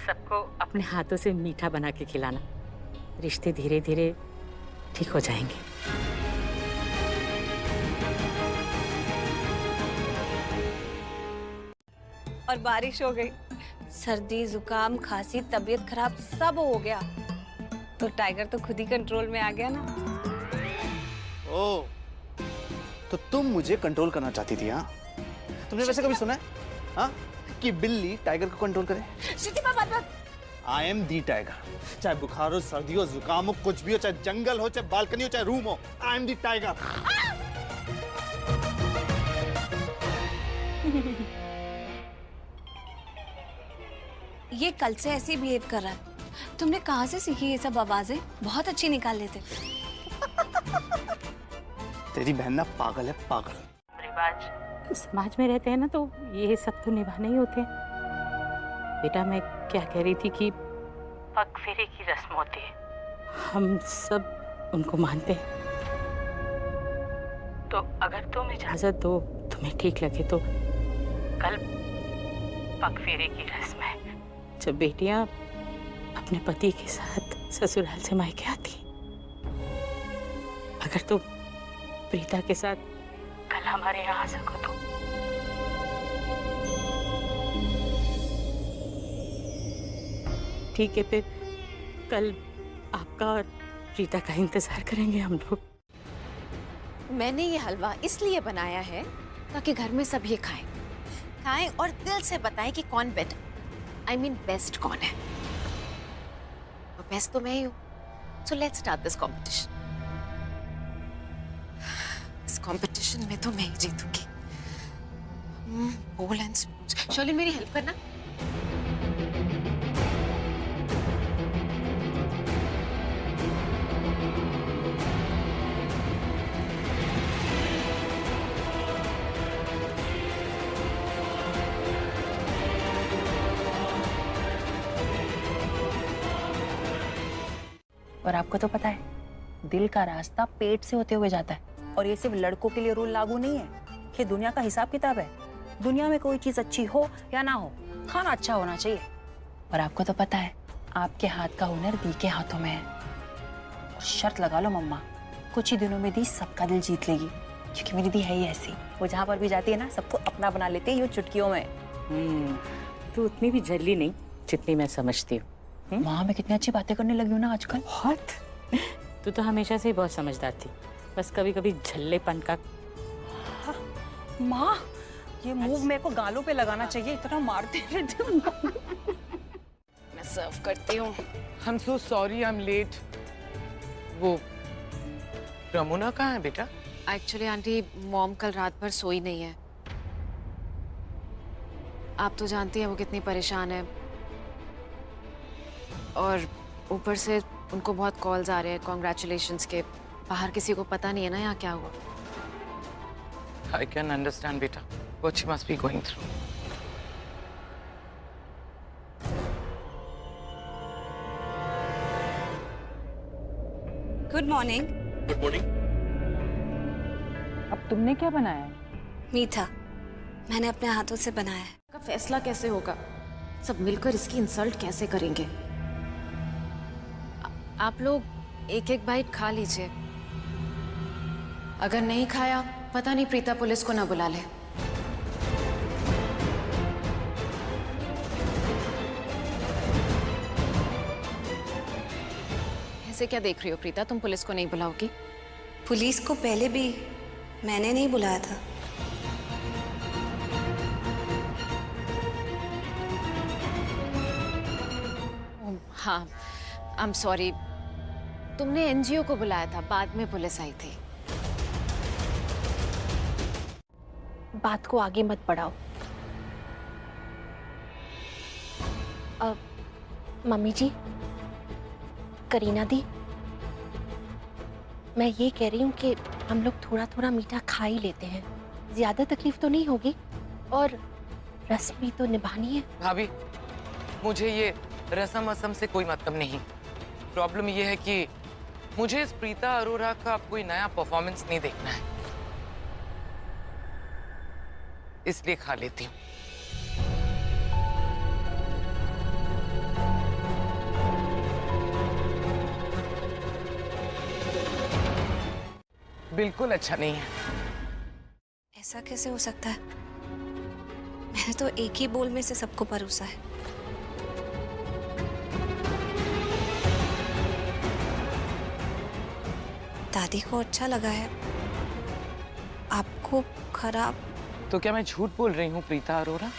सबको अपने हाथों से मीठा बना के खिलाना, रिश्ते धीरे धीरे ठीक हो जाएंगे। और बारिश हो गई, सर्दी जुकाम खांसी तबीयत खराब सब हो गया, तो टाइगर तो खुद ही कंट्रोल में आ गया ना। ओ, तो तुम मुझे कंट्रोल करना चाहती थी? हाँ, तुमने वैसे कभी सुना है हाँ कि बिल्ली टाइगर को कंट्रोल करे? आई एम दी टाइगर। चाहे बुखार हो, सर्दी हो, जुकाम हो, कुछ भी हो, चाहे जंगल हो, चाहे बालकनी हो, चाहे रूम हो, आई एम दी टाइगर। ये कल से ऐसे ही बिहेव कर रहा है। तुमने कहाँ से सीखी ये सब आवाजें? बहुत अच्छी निकाल लेते। तेरी बहन ना पागल है, पागल। रिवाज समाज में रहते हैं ना, तो ये सब तो निभाने ही होते हैं। बेटा मैं क्या कह रही थी कि पग फेरे की रस्म होती है, हम सब उनको मानते हैं। तो अगर तुम इजाजत दो, तुम्हें ठीक लगे तो कल पग फेरे की रस्म है, जब बेटियां अपने पति के साथ ससुराल से मायके आती। अगर तुम प्रीता के साथ कल हमारे यहाँ आ सको तो। ठीक है, फिर कल आपका और प्रीता का इंतजार करेंगे हम लोग। मैंने ये हलवा इसलिए बनाया है ताकि घर में सब ये खाएं और दिल से बताएं कि कौन बेटर, I mean बेस्ट कौन है। और बेस्ट तो मैं ही हूँ। So let's start this competition. इस कंपटीशन में तो मैं ही जीतूंगी। बोल एंड स्पून। शर्लिन मेरी हेल्प करना। और आपको तो पता है, दिल का रास्ता पेट से होते हुए जाता है। और ये सिर्फ लड़कों के लिए रूल लागू नहीं है, ये दुनिया का हिसाब किताब है। दुनिया में कोई चीज अच्छी हो या ना हो, खाना अच्छा होना चाहिए। और आपको तो पता है, आपके हाथ का हुनर दी के हाथों में है। और शर्त लगा लो मम्मा, कुछ ही दिनों में दी सबका दिल जीत लेगी, क्योंकि मेरी दी है ही ऐसी। वो जहाँ पर भी जाती है ना, सबको अपना बना लेती है यूं चुटकियों में। तू उतनी भी जल्दी नहीं जितनी मैं समझती हूँ। माँ मैं कितनी अच्छी बातें करने लगी हूँ ना आजकल। बहुत। तू तो हमेशा से ही बहुत समझदार थी, बस कभी कभी झल्लेपन का। माँ ये मूव मेरे को गालों पे लगाना चाहिए, इतना मारते रहते हो। मैं सर्व करती हूँ। I'm so sorry I'm late. वो रमुना कहाँ है बेटा? एक्चुअली आंटी मॉम कल रात भर सोई नहीं है। आप तो जानती हैं वो कितनी परेशान है, और ऊपर से उनको बहुत कॉल्स आ रहे हैं कॉन्ग्रेचुलेशंस के। बाहर किसी को पता नहीं है ना यहाँ क्या हुआ। I can understand बेटा, what she must be going through. Good morning. Good morning. अब तुमने क्या बनाया है? मीठा मैंने अपने हाथों से बनाया है। का फैसला कैसे होगा? सब मिलकर इसकी इंसल्ट कैसे करेंगे? आप लोग एक एक बाइट खा लीजिए। अगर नहीं खाया, पता नहीं प्रीता पुलिस को ना बुला ले। ऐसे क्या देख रही हो प्रीता, तुम पुलिस को नहीं बुलाओगी? पुलिस को पहले भी मैंने नहीं बुलाया था। हाँ, आई एम सॉरी। तुमने एनजीओ को बुलाया था, बाद में पुलिस आई थी। बात को आगे मत बढ़ाओ। मम्मी जी, करीना दी, मैं ये कह रही हूँ कि हम लोग थोड़ा थोड़ा मीठा खा ही लेते हैं, ज्यादा तकलीफ तो नहीं होगी, और रस्म भी तो निभानी है। भाभी, मुझे ये रस्म वस्म से कोई मतलब नहीं। प्रॉब्लम ये है कि मुझे इस प्रीता अरोरा का कोई नया परफॉर्मेंस नहीं देखना है, इसलिए खा लेती हूँ। बिल्कुल अच्छा नहीं है। ऐसा कैसे हो सकता है? मैंने तो एक ही बोल में से सबको परोसा है। दादी को अच्छा लगा है, आपको खराब। तो क्या मैं झूठ बोल रही हूँ प्रीता अरोरा?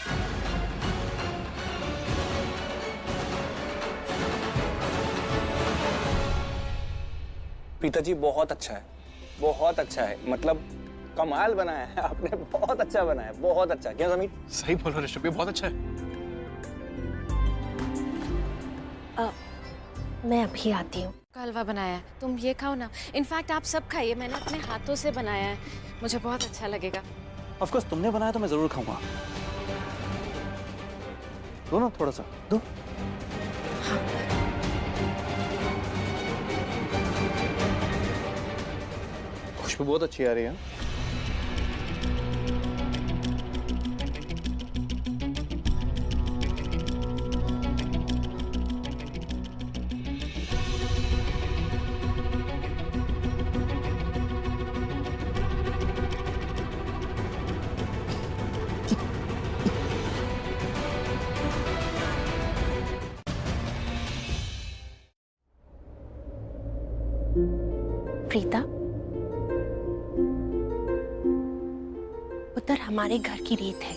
प्रीता जी बहुत अच्छा है, बहुत अच्छा है, मतलब कमाल बनाया है आपने, बहुत अच्छा बनाया है, बहुत अच्छा। क्या ज़मीन? सही बोल रहे ऋषभ, बहुत अच्छा है। मैं अभी आती हूँ। का हलवा बनाया है, तुम ये खाओ ना। इनफैक्ट आप सब खाइए, मैंने अपने हाथों से बनाया है, मुझे बहुत अच्छा लगेगा। ऑफ कोर्स तुमने बनाया तो मैं जरूर खाऊंगा। दो ना थोड़ा सा, दो। खुशबू बहुत अच्छी आ रही है। प्रीता, उधर हमारे घर की रीत है,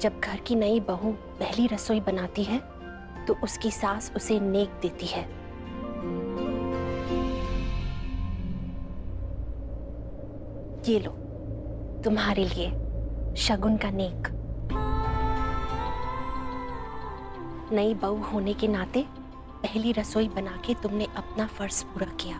जब घर की नई बहू पहली रसोई बनाती है तो उसकी सास उसे नेक देती है। ये लो, तुम्हारे लिए शगुन का नेक। नई बहू होने के नाते पहली रसोई बना के तुमने अपना फर्ज पूरा किया।